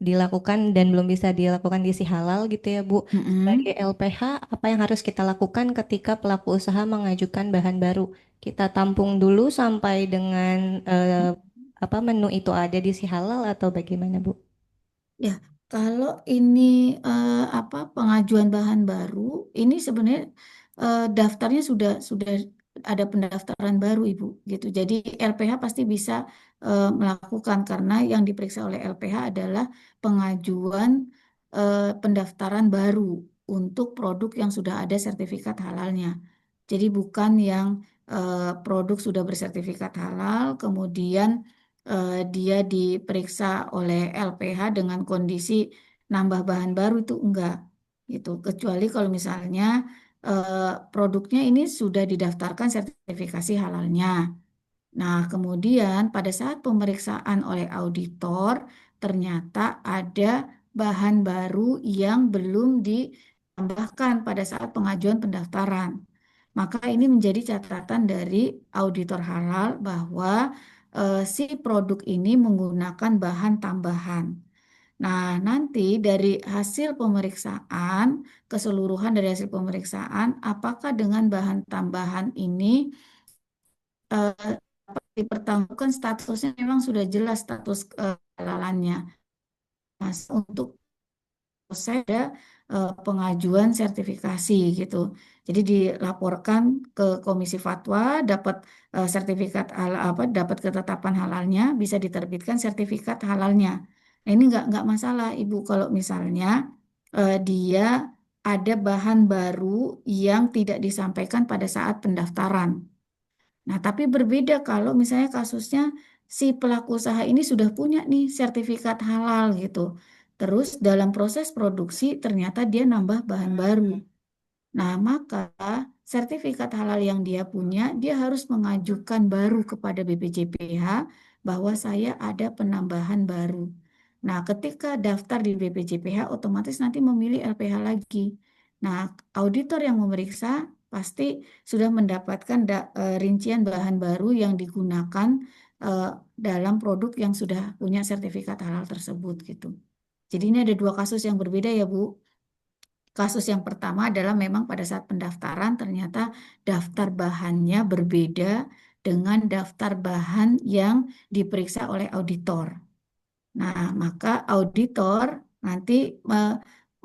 S3: dilakukan dan belum bisa dilakukan di Si Halal gitu ya, Bu. Sebagai
S2: Mm-mm.
S3: LPH, apa yang harus kita lakukan ketika pelaku usaha mengajukan bahan baru? Kita tampung dulu sampai dengan apa menu itu ada di Si Halal atau bagaimana, Bu?
S2: Ya, kalau ini pengajuan bahan baru, ini sebenarnya daftarnya sudah ada pendaftaran baru Ibu gitu. Jadi LPH pasti bisa melakukan karena yang diperiksa oleh LPH adalah pengajuan pendaftaran baru untuk produk yang sudah ada sertifikat halalnya. Jadi bukan yang produk sudah bersertifikat halal, kemudian dia diperiksa oleh LPH dengan kondisi nambah bahan baru itu enggak gitu. Kecuali kalau misalnya produknya ini sudah didaftarkan sertifikasi halalnya. Nah, kemudian pada saat pemeriksaan oleh auditor ternyata ada bahan baru yang belum ditambahkan pada saat pengajuan pendaftaran. Maka ini menjadi catatan dari auditor halal bahwa si produk ini menggunakan bahan tambahan. Nah, nanti dari hasil pemeriksaan, keseluruhan dari hasil pemeriksaan, apakah dengan bahan tambahan ini dipertahankan statusnya memang sudah jelas status kehalalannya. Mas, untuk saya ada pengajuan sertifikasi gitu. Jadi dilaporkan ke Komisi Fatwa, dapat sertifikat dapat ketetapan halalnya, bisa diterbitkan sertifikat halalnya. Nah, ini nggak masalah Ibu kalau misalnya dia ada bahan baru yang tidak disampaikan pada saat pendaftaran. Nah, tapi berbeda kalau misalnya kasusnya si pelaku usaha ini sudah punya nih sertifikat halal gitu. Terus dalam proses produksi ternyata dia nambah bahan baru. Nah, maka sertifikat halal yang dia punya, dia harus mengajukan baru kepada BPJPH bahwa saya ada penambahan baru. Nah, ketika daftar di BPJPH otomatis nanti memilih LPH lagi. Nah, auditor yang memeriksa pasti sudah mendapatkan rincian bahan baru yang digunakan dalam produk yang sudah punya sertifikat halal tersebut gitu. Jadi ini ada dua kasus yang berbeda ya Bu. Kasus yang pertama adalah memang pada saat pendaftaran ternyata daftar bahannya berbeda dengan daftar bahan yang diperiksa oleh auditor. Nah, maka auditor nanti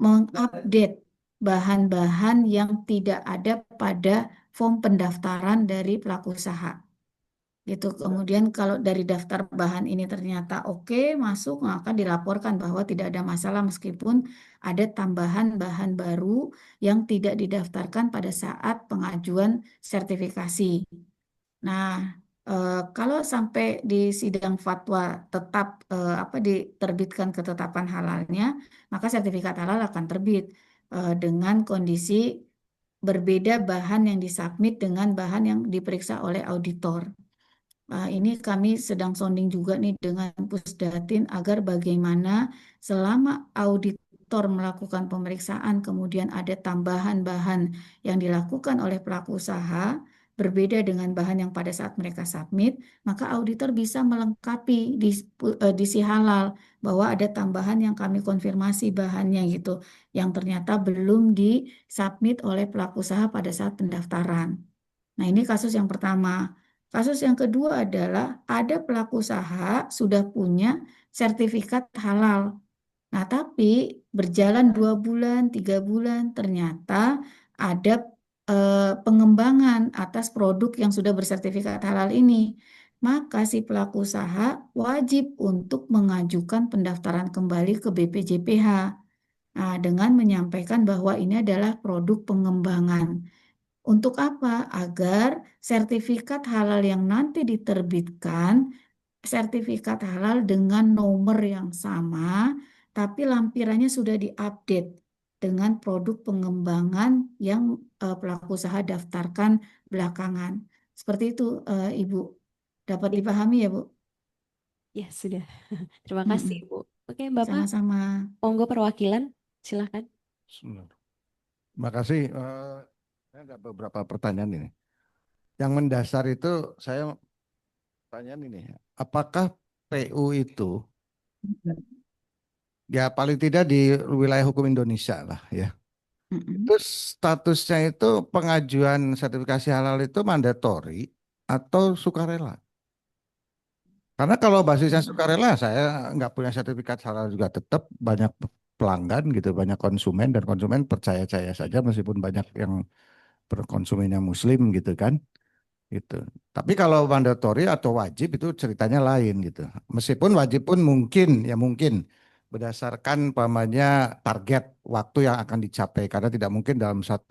S2: mengupdate bahan-bahan yang tidak ada pada form pendaftaran dari pelaku usaha. Gitu. Kemudian kalau dari daftar bahan ini ternyata oke masuk, maka dilaporkan bahwa tidak ada masalah meskipun ada tambahan bahan baru yang tidak didaftarkan pada saat pengajuan sertifikasi. Nah, kalau sampai di sidang fatwa tetap diterbitkan ketetapan halalnya, maka sertifikat halal akan terbit dengan kondisi berbeda bahan yang disubmit dengan bahan yang diperiksa oleh auditor. Ini kami sedang sounding juga nih dengan Pusdatin agar bagaimana selama auditor melakukan pemeriksaan kemudian ada tambahan bahan yang dilakukan oleh pelaku usaha berbeda dengan bahan yang pada saat mereka submit, maka auditor bisa melengkapi di si halal bahwa ada tambahan yang kami konfirmasi bahannya gitu, yang ternyata belum disubmit oleh pelaku usaha pada saat pendaftaran. Nah, ini kasus yang pertama. Kasus yang kedua adalah ada pelaku usaha sudah punya sertifikat halal. Nah, tapi berjalan 2 bulan, 3 bulan, ternyata ada pengembangan atas produk yang sudah bersertifikat halal ini. Maka si pelaku usaha wajib untuk mengajukan pendaftaran kembali ke BPJPH. Nah, dengan menyampaikan bahwa ini adalah produk pengembangan. Untuk apa? Agar sertifikat halal yang nanti diterbitkan, sertifikat halal dengan nomor yang sama, tapi lampirannya sudah diupdate dengan produk pengembangan yang pelaku usaha daftarkan belakangan. Seperti itu, Ibu. Dapat
S1: Ya,
S2: dipahami ya, Bu?
S1: ya sudah. Terima kasih,
S2: Mm-mm.
S1: Bu. Oke, Bapak,
S2: Sama-sama.
S1: monggo perwakilan, silakan.
S4: Sebentar. Terima kasih. Saya ada beberapa pertanyaan ini. Yang mendasar itu saya pertanyaan ini, apakah PU itu ya paling tidak di wilayah hukum Indonesia lah ya.
S2: Mm-mm.
S4: Terus statusnya itu pengajuan sertifikasi halal itu mandatori atau sukarela? Karena kalau basisnya sukarela, saya nggak punya sertifikat halal juga tetap banyak pelanggan gitu, banyak konsumen dan konsumen percaya-percaya saja meskipun banyak yang konsumennya Muslim gitu kan. Gitu. Tapi kalau mandatori atau wajib itu ceritanya lain gitu. Meskipun wajib pun mungkin ya mungkin berdasarkan pamannya target waktu yang akan dicapai karena tidak mungkin dalam 1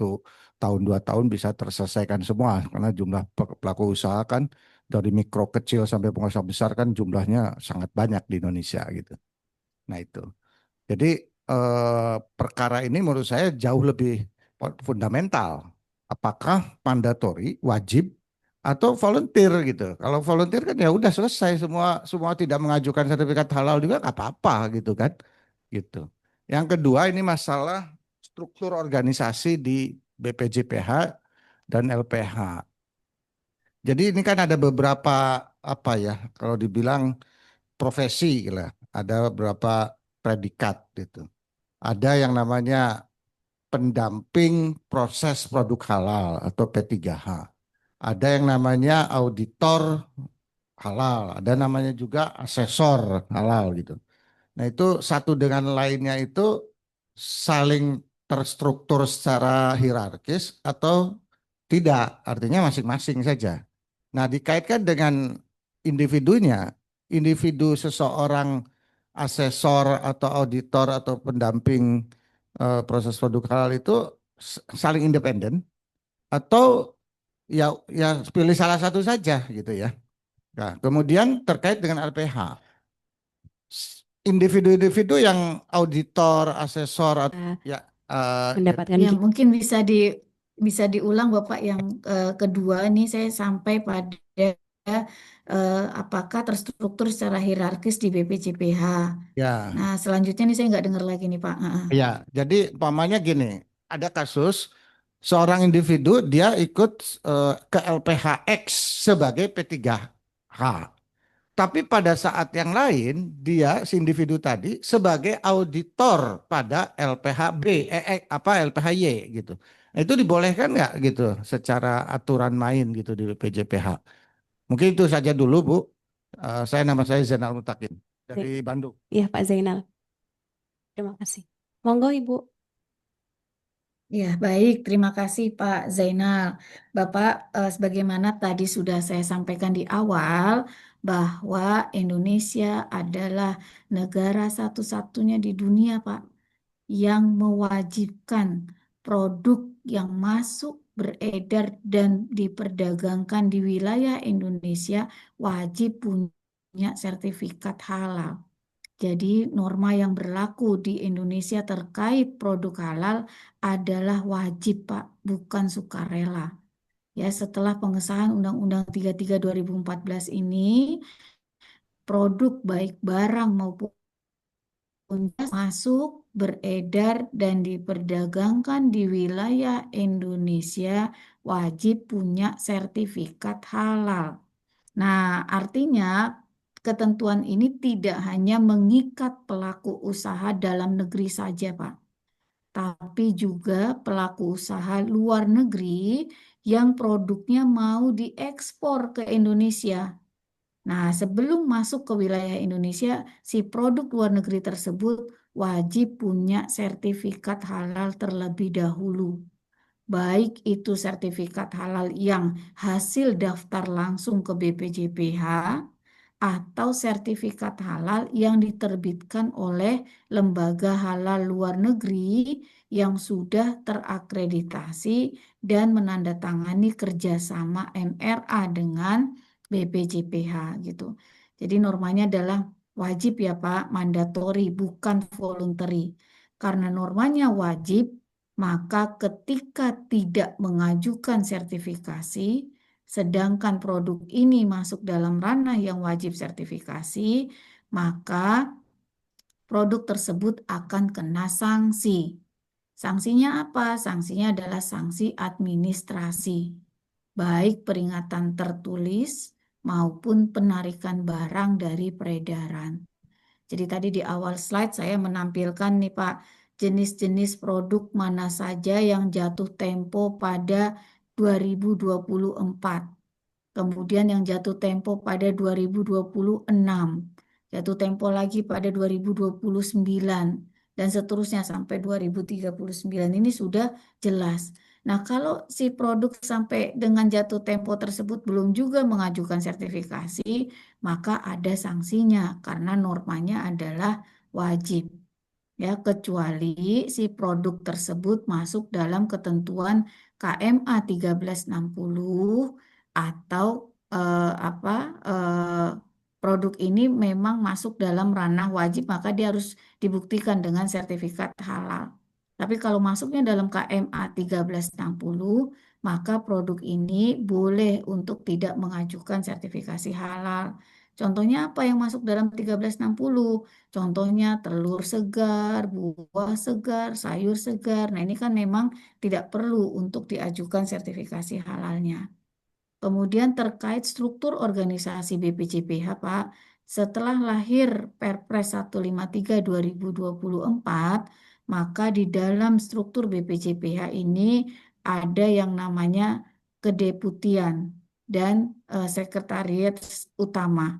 S4: tahun 2 tahun bisa terselesaikan semua karena jumlah pelaku usaha kan dari mikro kecil sampai pengusaha besar kan jumlahnya sangat banyak di Indonesia gitu. Nah itu. Jadi perkara ini menurut saya jauh lebih fundamental. Apakah mandatori, wajib, atau volunteer gitu? Kalau volunteer kan ya udah selesai semua semua tidak mengajukan sertifikat halal juga nggak apa-apa gitu kan? Gitu. Yang kedua ini masalah struktur organisasi di BPJPH dan LPH. Jadi ini kan ada beberapa apa ya kalau dibilang profesi lah, ada beberapa predikat gitu. Ada yang namanya pendamping proses produk halal atau P3H. Ada yang namanya auditor halal, ada namanya juga asesor halal gitu. Nah, itu satu dengan lainnya itu saling terstruktur secara hierarkis atau tidak, artinya masing-masing saja. Nah, dikaitkan dengan individunya, individu seseorang asesor atau auditor atau pendamping proses produk halal itu saling independen atau ya ya pilih salah satu saja gitu ya. Nah, kemudian terkait dengan LPH, individu-individu yang auditor, asesor,
S1: Nah,
S4: ya eh,
S1: mendapatkan
S2: Yang mungkin bisa diulang Bapak yang kedua nih saya sampai pada apakah terstruktur secara hierarkis di BPJPH.
S4: Ya,
S2: Nah, selanjutnya nih saya nggak dengar lagi nih Pak.
S4: ya. Jadi umpamanya gini, ada kasus seorang individu dia ikut ke LPHX sebagai P3H. Tapi pada saat yang lain dia si individu tadi sebagai auditor pada LPHB, apa LPHY gitu. Nah, itu dibolehkan nggak gitu secara aturan main gitu di BPJPH? Mungkin itu saja dulu Bu. Nama saya Zainal Mutakin dari
S1: Baik.
S4: Bandung.
S1: Iya Pak Zainal, terima kasih. Monggo Ibu.
S2: Ya, baik. Terima kasih Pak Zainal. Bapak, sebagaimana tadi sudah saya sampaikan di awal, bahwa Indonesia adalah negara satu-satunya di dunia, Pak, yang mewajibkan produk yang masuk, beredar, dan diperdagangkan di wilayah Indonesia wajib punya sertifikat halal. Jadi norma yang berlaku di Indonesia terkait produk halal adalah wajib, Pak, bukan sukarela. Ya, setelah pengesahan Undang-Undang 33 2014 ini, produk baik barang maupun masuk, beredar, dan diperdagangkan di wilayah Indonesia wajib punya sertifikat halal. Nah, artinya ketentuan ini tidak hanya mengikat pelaku usaha dalam negeri saja, Pak, tapi juga pelaku usaha luar negeri yang produknya mau diekspor ke Indonesia. Nah, sebelum masuk ke wilayah Indonesia, si produk luar negeri tersebut wajib punya sertifikat halal terlebih dahulu. Baik itu sertifikat halal yang hasil daftar langsung ke BPJPH atau sertifikat halal yang diterbitkan oleh lembaga halal luar negeri yang sudah terakreditasi dan menandatangani kerjasama MRA dengan BPJPH gitu. Jadi normanya adalah wajib ya Pak, mandatori bukan voluntary. Karena normanya wajib, maka ketika tidak mengajukan sertifikasi, sedangkan produk ini masuk dalam ranah yang wajib sertifikasi, maka produk tersebut akan kena sanksi. Sanksinya apa? Sanksinya adalah sanksi administrasi, baik peringatan tertulis maupun penarikan barang dari peredaran. Jadi tadi di awal slide saya menampilkan nih Pak, jenis-jenis produk mana saja yang jatuh tempo pada 2024. Kemudian yang jatuh tempo pada 2026, jatuh tempo lagi pada 2029, dan seterusnya sampai 2039 ini sudah jelas. Nah, kalau si produk sampai dengan jatuh tempo tersebut belum juga mengajukan sertifikasi, maka ada sanksinya karena normanya adalah wajib. Ya, kecuali si produk tersebut masuk dalam ketentuan KMA 1360 atau apa produk ini memang masuk dalam ranah wajib, maka dia harus dibuktikan dengan sertifikat halal. Tapi kalau masuknya dalam KMA 1360, maka produk ini boleh untuk tidak mengajukan sertifikasi halal. Contohnya apa yang masuk dalam 1360? Contohnya telur segar, buah segar, sayur segar. Nah, ini kan memang tidak perlu untuk diajukan sertifikasi halalnya. Kemudian terkait struktur organisasi BPJPH, Pak, setelah lahir Perpres 153 2024, maka di dalam struktur BPJPH ini ada yang namanya kedeputian dan sekretariat utama.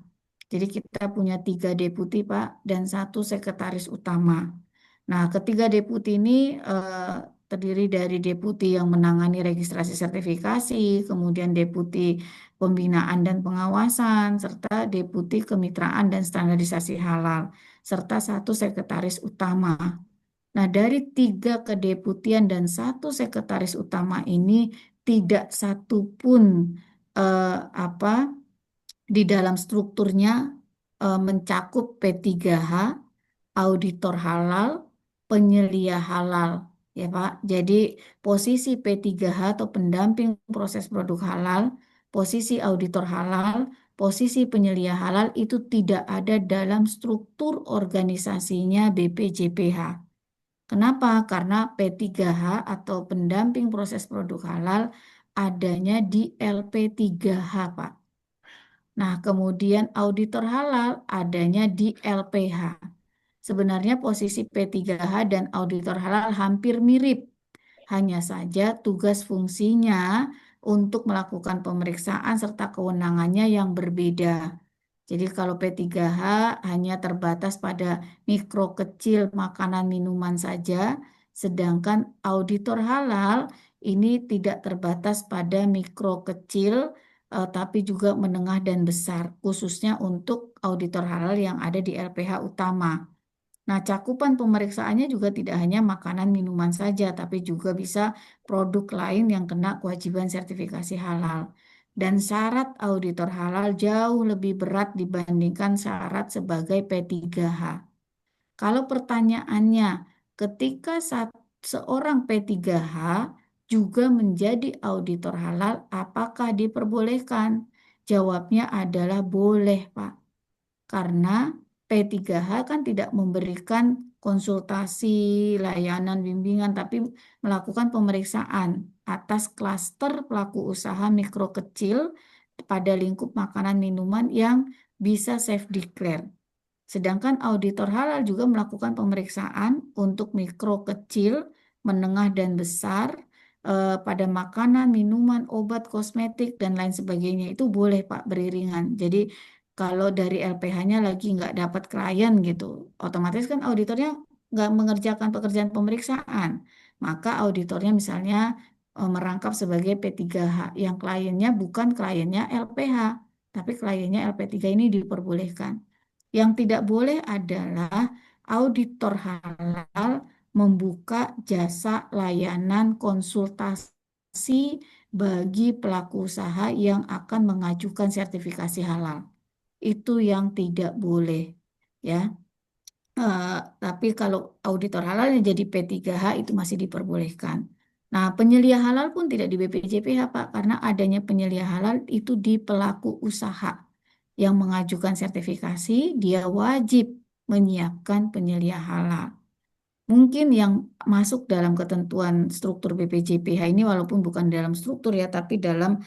S2: Jadi kita punya 3 deputi, Pak, dan 1 sekretaris utama. Nah, ketiga deputi ini terdiri dari deputi yang menangani registrasi sertifikasi, kemudian deputi pembinaan dan pengawasan, serta deputi kemitraan dan standarisasi halal, serta 1 sekretaris utama. Nah, dari 3 kedeputian dan 1 sekretaris utama ini tidak satu pun apa di dalam strukturnya mencakup P3H, auditor halal, penyelia halal, ya Pak. Jadi posisi P3H atau pendamping proses produk halal posisi auditor halal, posisi penyelia halal itu tidak ada dalam struktur organisasinya BPJPH. Kenapa? Karena P3H atau pendamping proses produk halal adanya di LP3H, Pak. Nah, kemudian auditor halal adanya di LPH. Sebenarnya posisi P3H dan auditor halal hampir mirip. Hanya saja tugas fungsinya untuk melakukan pemeriksaan serta kewenangannya yang berbeda. Jadi kalau P3H hanya terbatas pada mikro kecil makanan minuman saja, sedangkan auditor halal ini tidak terbatas pada mikro kecil, tapi juga menengah dan besar, khususnya untuk auditor halal yang ada di LPH utama. Nah, cakupan pemeriksaannya juga tidak hanya makanan minuman saja, tapi juga bisa produk lain yang kena kewajiban sertifikasi halal. Dan syarat auditor halal jauh lebih berat dibandingkan syarat sebagai P3H. Kalau pertanyaannya, ketika seorang P3H juga menjadi auditor halal, apakah diperbolehkan? Jawabnya adalah boleh, Pak. Karena P3H kan tidak memberikan konsultasi, layanan, bimbingan, tapi melakukan pemeriksaan atas klaster pelaku usaha mikro kecil pada lingkup makanan minuman yang bisa safe declare. Sedangkan auditor halal juga melakukan pemeriksaan untuk mikro kecil, menengah dan besar pada makanan, minuman, obat, kosmetik dan lain sebagainya itu boleh Pak beriringan. Jadi kalau dari LPH-nya lagi nggak dapat klien gitu, otomatis kan auditornya nggak mengerjakan pekerjaan pemeriksaan. Maka auditornya misalnya merangkap sebagai P3H yang kliennya bukan kliennya LPH, tapi kliennya LP3 ini diperbolehkan. Yang tidak boleh adalah auditor halal membuka jasa layanan konsultasi bagi pelaku usaha yang akan mengajukan sertifikasi halal. Itu yang tidak boleh, ya. Tapi kalau auditor halal yang jadi P3H itu masih diperbolehkan. Nah, penyelia halal pun tidak di BPJPH, Pak, karena adanya penyelia halal itu di pelaku usaha yang mengajukan sertifikasi, dia wajib menyiapkan penyelia halal. Mungkin yang masuk dalam ketentuan struktur BPJPH ini walaupun bukan dalam struktur ya, tapi dalam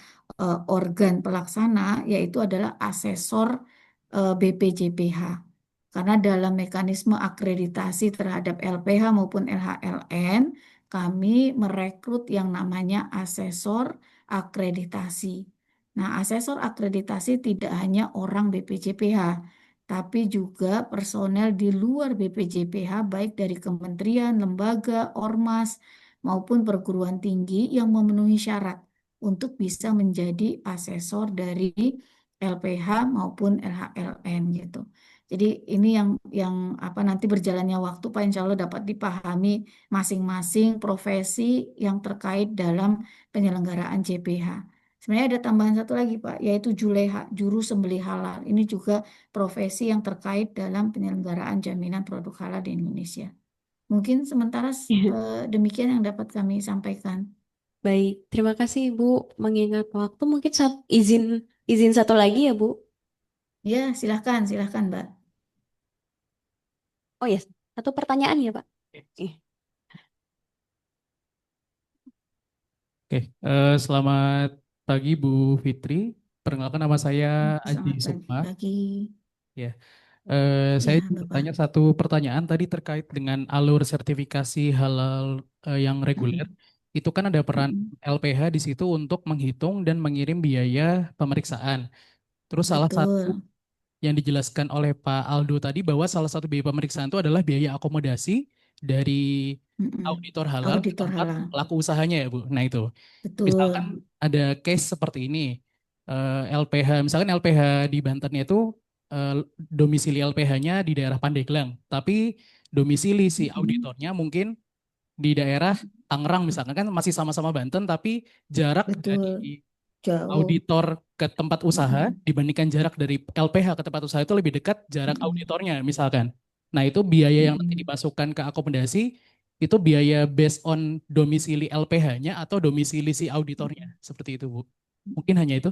S2: organ pelaksana yaitu adalah asesor BPJPH. Karena dalam mekanisme akreditasi terhadap LPH maupun LHLN, kami merekrut yang namanya asesor akreditasi. Nah, asesor akreditasi tidak hanya orang BPJPH, tapi juga personel di luar BPJPH, baik dari kementerian, lembaga, ormas, maupun perguruan tinggi yang memenuhi syarat untuk bisa menjadi asesor dari LPH maupun LHLN gitu. Jadi ini yang apa nanti berjalannya waktu Pak Insya Allah dapat dipahami masing-masing profesi yang terkait dalam penyelenggaraan JPH. Sebenarnya ada tambahan satu lagi Pak, yaitu juleha, juru sembelih halal. Ini juga profesi yang terkait dalam penyelenggaraan jaminan produk halal di Indonesia. Mungkin sementara demikian yang dapat kami sampaikan.
S1: Baik, terima kasih Ibu. Mengingat waktu, mungkin izin izin satu lagi ya Bu.
S2: Ya, silahkan Mbak.
S1: Oh ya, satu pertanyaan ya Pak.
S5: Oke, selamat pagi Bu Fitri. Perkenalkan nama saya Aji
S2: Selamat
S5: Sukma.
S2: pagi.
S5: Ya, saya
S2: Ya,
S5: ingin
S2: Bapak.
S5: bertanya satu pertanyaan tadi terkait dengan alur sertifikasi halal yang reguler. Itu kan ada peran LPH di situ untuk menghitung dan mengirim biaya pemeriksaan. Terus salah satu
S2: Betul.
S5: yang dijelaskan oleh Pak Aldo tadi bahwa salah satu biaya pemeriksaan itu adalah biaya akomodasi dari auditor halal ke
S2: Auditor
S5: tempat
S2: halal.
S5: pelaku usahanya ya Bu. Nah itu,
S2: Betul.
S5: misalkan ada case seperti ini, LPH, misalkan LPH di Banten itu domisili LPH-nya di daerah Pandeglang, tapi domisili si auditornya mungkin di daerah Tangerang misalkan, kan masih sama-sama Banten, tapi jarak
S2: Betul.
S5: dari
S2: Jauh.
S5: auditor ke tempat usaha dibandingkan jarak dari LPH ke tempat usaha itu lebih dekat jarak auditornya misalkan. Nah itu biaya yang nanti dimasukkan ke akomodasi itu biaya based on domisili LPH-nya atau domisili si auditornya seperti itu Bu. Mungkin hanya itu.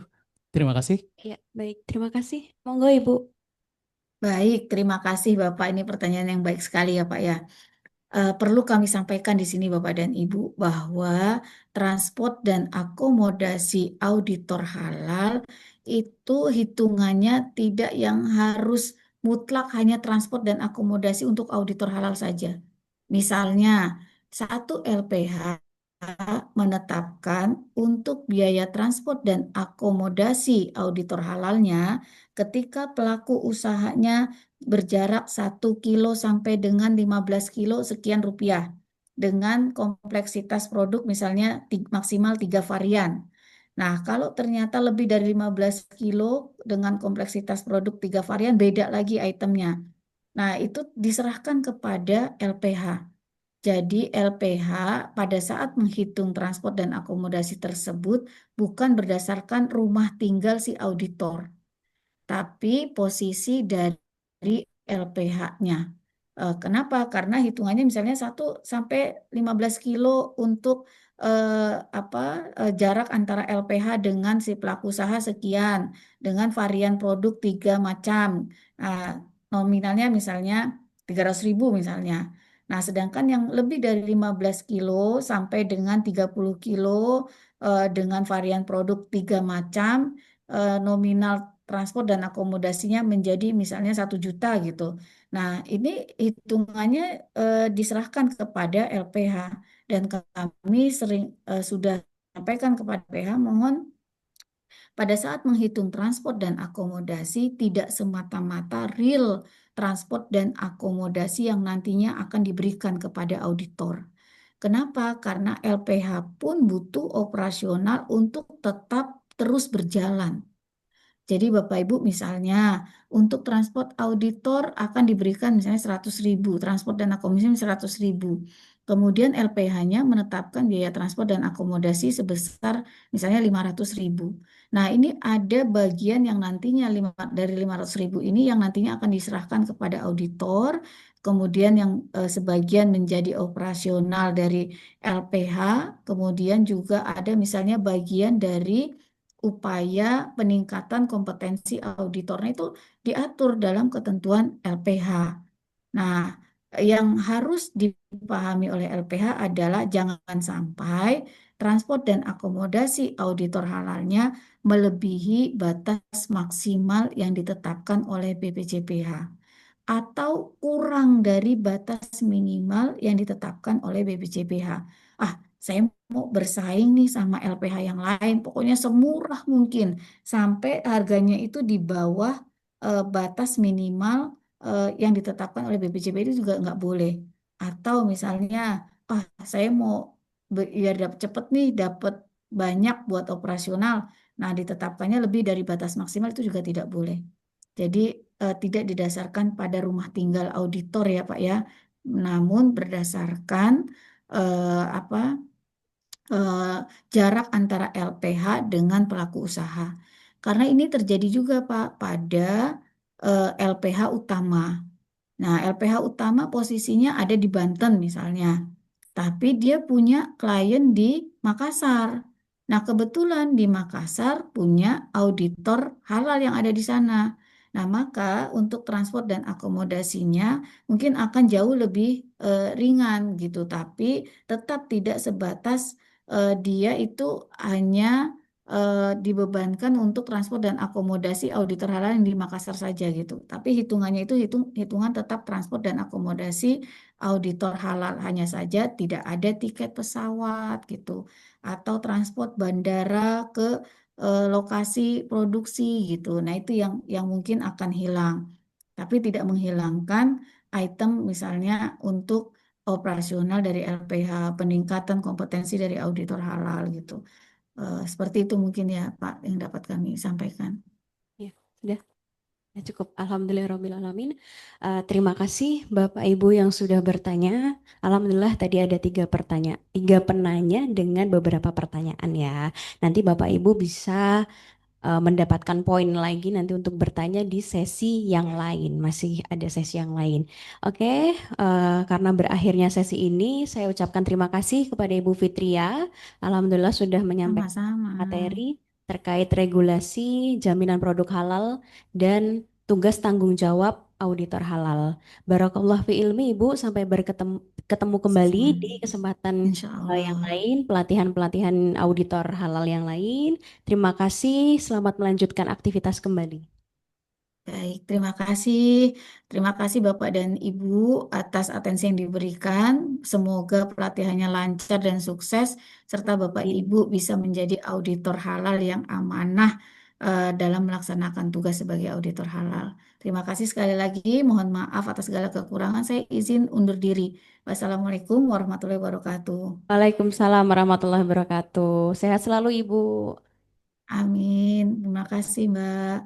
S5: Terima kasih.
S1: Ya, baik. Terima kasih. Monggo Ibu.
S2: Baik, terima kasih Bapak. Ini pertanyaan yang baik sekali ya Pak ya. Perlu kami sampaikan di sini Bapak dan Ibu bahwa transport dan akomodasi auditor halal itu hitungannya tidak yang harus mutlak hanya transport dan akomodasi untuk auditor halal saja. Misalnya, satu LPH menetapkan untuk biaya transport dan akomodasi auditor halalnya ketika pelaku usahanya berjarak 1 kilo sampai dengan 15 kilo sekian rupiah dengan kompleksitas produk misalnya maksimal 3 varian. Nah, kalau ternyata lebih dari 15 kilo dengan kompleksitas produk 3 varian, beda lagi itemnya. Nah, itu diserahkan kepada LPH. Jadi LPH pada saat menghitung transport dan akomodasi tersebut bukan berdasarkan rumah tinggal si auditor, tapi posisi dari LPH-nya. Kenapa? Karena hitungannya misalnya 1 sampai 15 kilo untuk apa jarak antara LPH dengan si pelaku usaha sekian, dengan varian produk 3 macam. Nah, nominalnya misalnya 300.000 misalnya. Nah, sedangkan yang lebih dari 15 kilo sampai dengan 30 kilo dengan varian produk 3 macam, nominal transport dan akomodasinya menjadi misalnya 1 juta gitu. Nah, ini hitungannya diserahkan kepada LPH dan kami sering sudah sampaikan kepada LPH, mohon pada saat menghitung transport dan akomodasi tidak semata-mata real transport dan akomodasi yang nantinya akan diberikan kepada auditor. Kenapa? Karena LPH pun butuh operasional untuk tetap terus berjalan. Jadi Bapak Ibu misalnya untuk transport auditor akan diberikan misalnya 100.000, transport dan akomodasi 100.000. Kemudian LPH-nya menetapkan biaya transport dan akomodasi sebesar misalnya 500.000. Nah, ini ada bagian yang nantinya dari 500.000 ini yang nantinya akan diserahkan kepada auditor, kemudian yang sebagian menjadi operasional dari LPH, kemudian juga ada misalnya bagian dari upaya peningkatan kompetensi auditornya itu diatur dalam ketentuan LPH. Nah, yang harus dipahami oleh LPH adalah jangan sampai transport dan akomodasi auditor halalnya melebihi batas maksimal yang ditetapkan oleh BPJPH atau kurang dari batas minimal yang ditetapkan oleh BPJPH. Ah, saya mau bersaing nih sama LPH yang lain, pokoknya semurah mungkin sampai harganya itu di bawah batas minimal yang ditetapkan oleh BPJPH itu juga nggak boleh. Atau misalnya, ah saya mau biar dapat cepet nih, dapat banyak buat operasional. Nah, ditetapkannya lebih dari batas maksimal itu juga tidak boleh. Jadi tidak didasarkan pada rumah tinggal auditor ya Pak ya, namun berdasarkan apa eh, jarak antara LPH dengan pelaku usaha. Karena ini terjadi juga Pak pada LPH utama. Nah, LPH utama posisinya ada di Banten misalnya, tapi dia punya klien di Makassar. Nah, kebetulan di Makassar punya auditor halal yang ada di sana. Nah, maka untuk transport dan akomodasinya mungkin akan jauh lebih ringan gitu, tapi tetap tidak sebatas dia itu hanya dibebankan untuk transport dan akomodasi auditor halal yang di Makassar saja gitu. Tapi hitungannya itu hitungan tetap transport dan akomodasi auditor halal hanya saja tidak ada tiket pesawat gitu atau transport bandara ke lokasi produksi gitu. Nah, itu yang mungkin akan hilang. Tapi tidak menghilangkan item misalnya untuk operasional dari LPH, peningkatan kompetensi dari auditor halal gitu. Seperti itu mungkin ya Pak yang dapat kami sampaikan.
S1: Ya, sudah. Ya, cukup. Alhamdulillahirrahmanirrahim. Terima kasih Bapak Ibu yang sudah bertanya. Alhamdulillah tadi ada tiga penanya dengan beberapa pertanyaan ya. Nanti Bapak Ibu bisa mendapatkan poin lagi nanti untuk bertanya di sesi yang lain. Masih ada sesi yang lain. Oke, karena berakhirnya sesi ini, saya ucapkan terima kasih kepada Ibu Fitria. Alhamdulillah sudah menyampaikan
S2: Sama-sama.
S1: materi terkait regulasi jaminan produk halal dan tugas tanggung jawab auditor halal. Barakallah fi ilmi Ibu, sampai ketemu kembali di kesempatan
S2: Insya
S1: yang
S2: Allah.
S1: lain, pelatihan-pelatihan auditor halal yang lain. Terima kasih, selamat melanjutkan aktivitas kembali.
S2: Baik, terima kasih. Terima kasih Bapak dan Ibu atas atensi yang diberikan. Semoga pelatihannya lancar dan sukses, serta Bapak
S1: Amin.
S2: Ibu bisa menjadi auditor halal yang amanah dalam melaksanakan tugas sebagai auditor halal. Terima kasih sekali lagi. Mohon maaf atas segala kekurangan. Saya izin undur diri. Wassalamualaikum warahmatullahi wabarakatuh.
S1: Waalaikumsalam warahmatullahi wabarakatuh. Sehat selalu Ibu.
S2: Amin. Terima kasih, Mbak.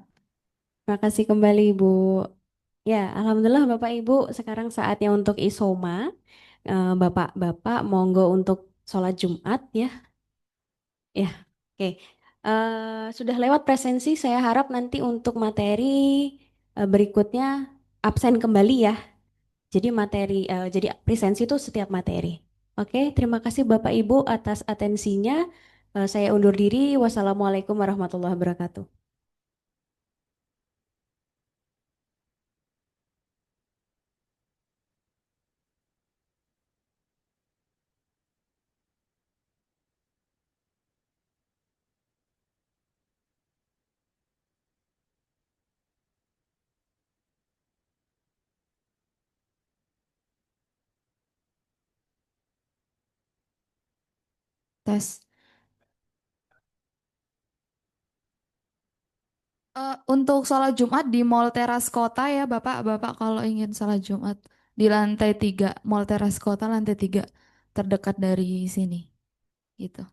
S1: Terima kasih kembali Ibu. Ya, Alhamdulillah Bapak Ibu, sekarang saatnya untuk isoma. Bapak-bapak, monggo untuk sholat Jumat ya. Ya, oke. Sudah lewat presensi, saya harap nanti untuk materi berikutnya absen kembali ya. Jadi presensi itu setiap materi. Oke, terima kasih Bapak Ibu atas atensinya. Saya undur diri. Wassalamualaikum warahmatullahi wabarakatuh.
S6: Tes. Untuk sholat Jumat di Mall Teras Kota ya Bapak, Bapak kalau ingin sholat Jumat di lantai 3, Mall Teras Kota lantai 3 terdekat dari sini, gitu.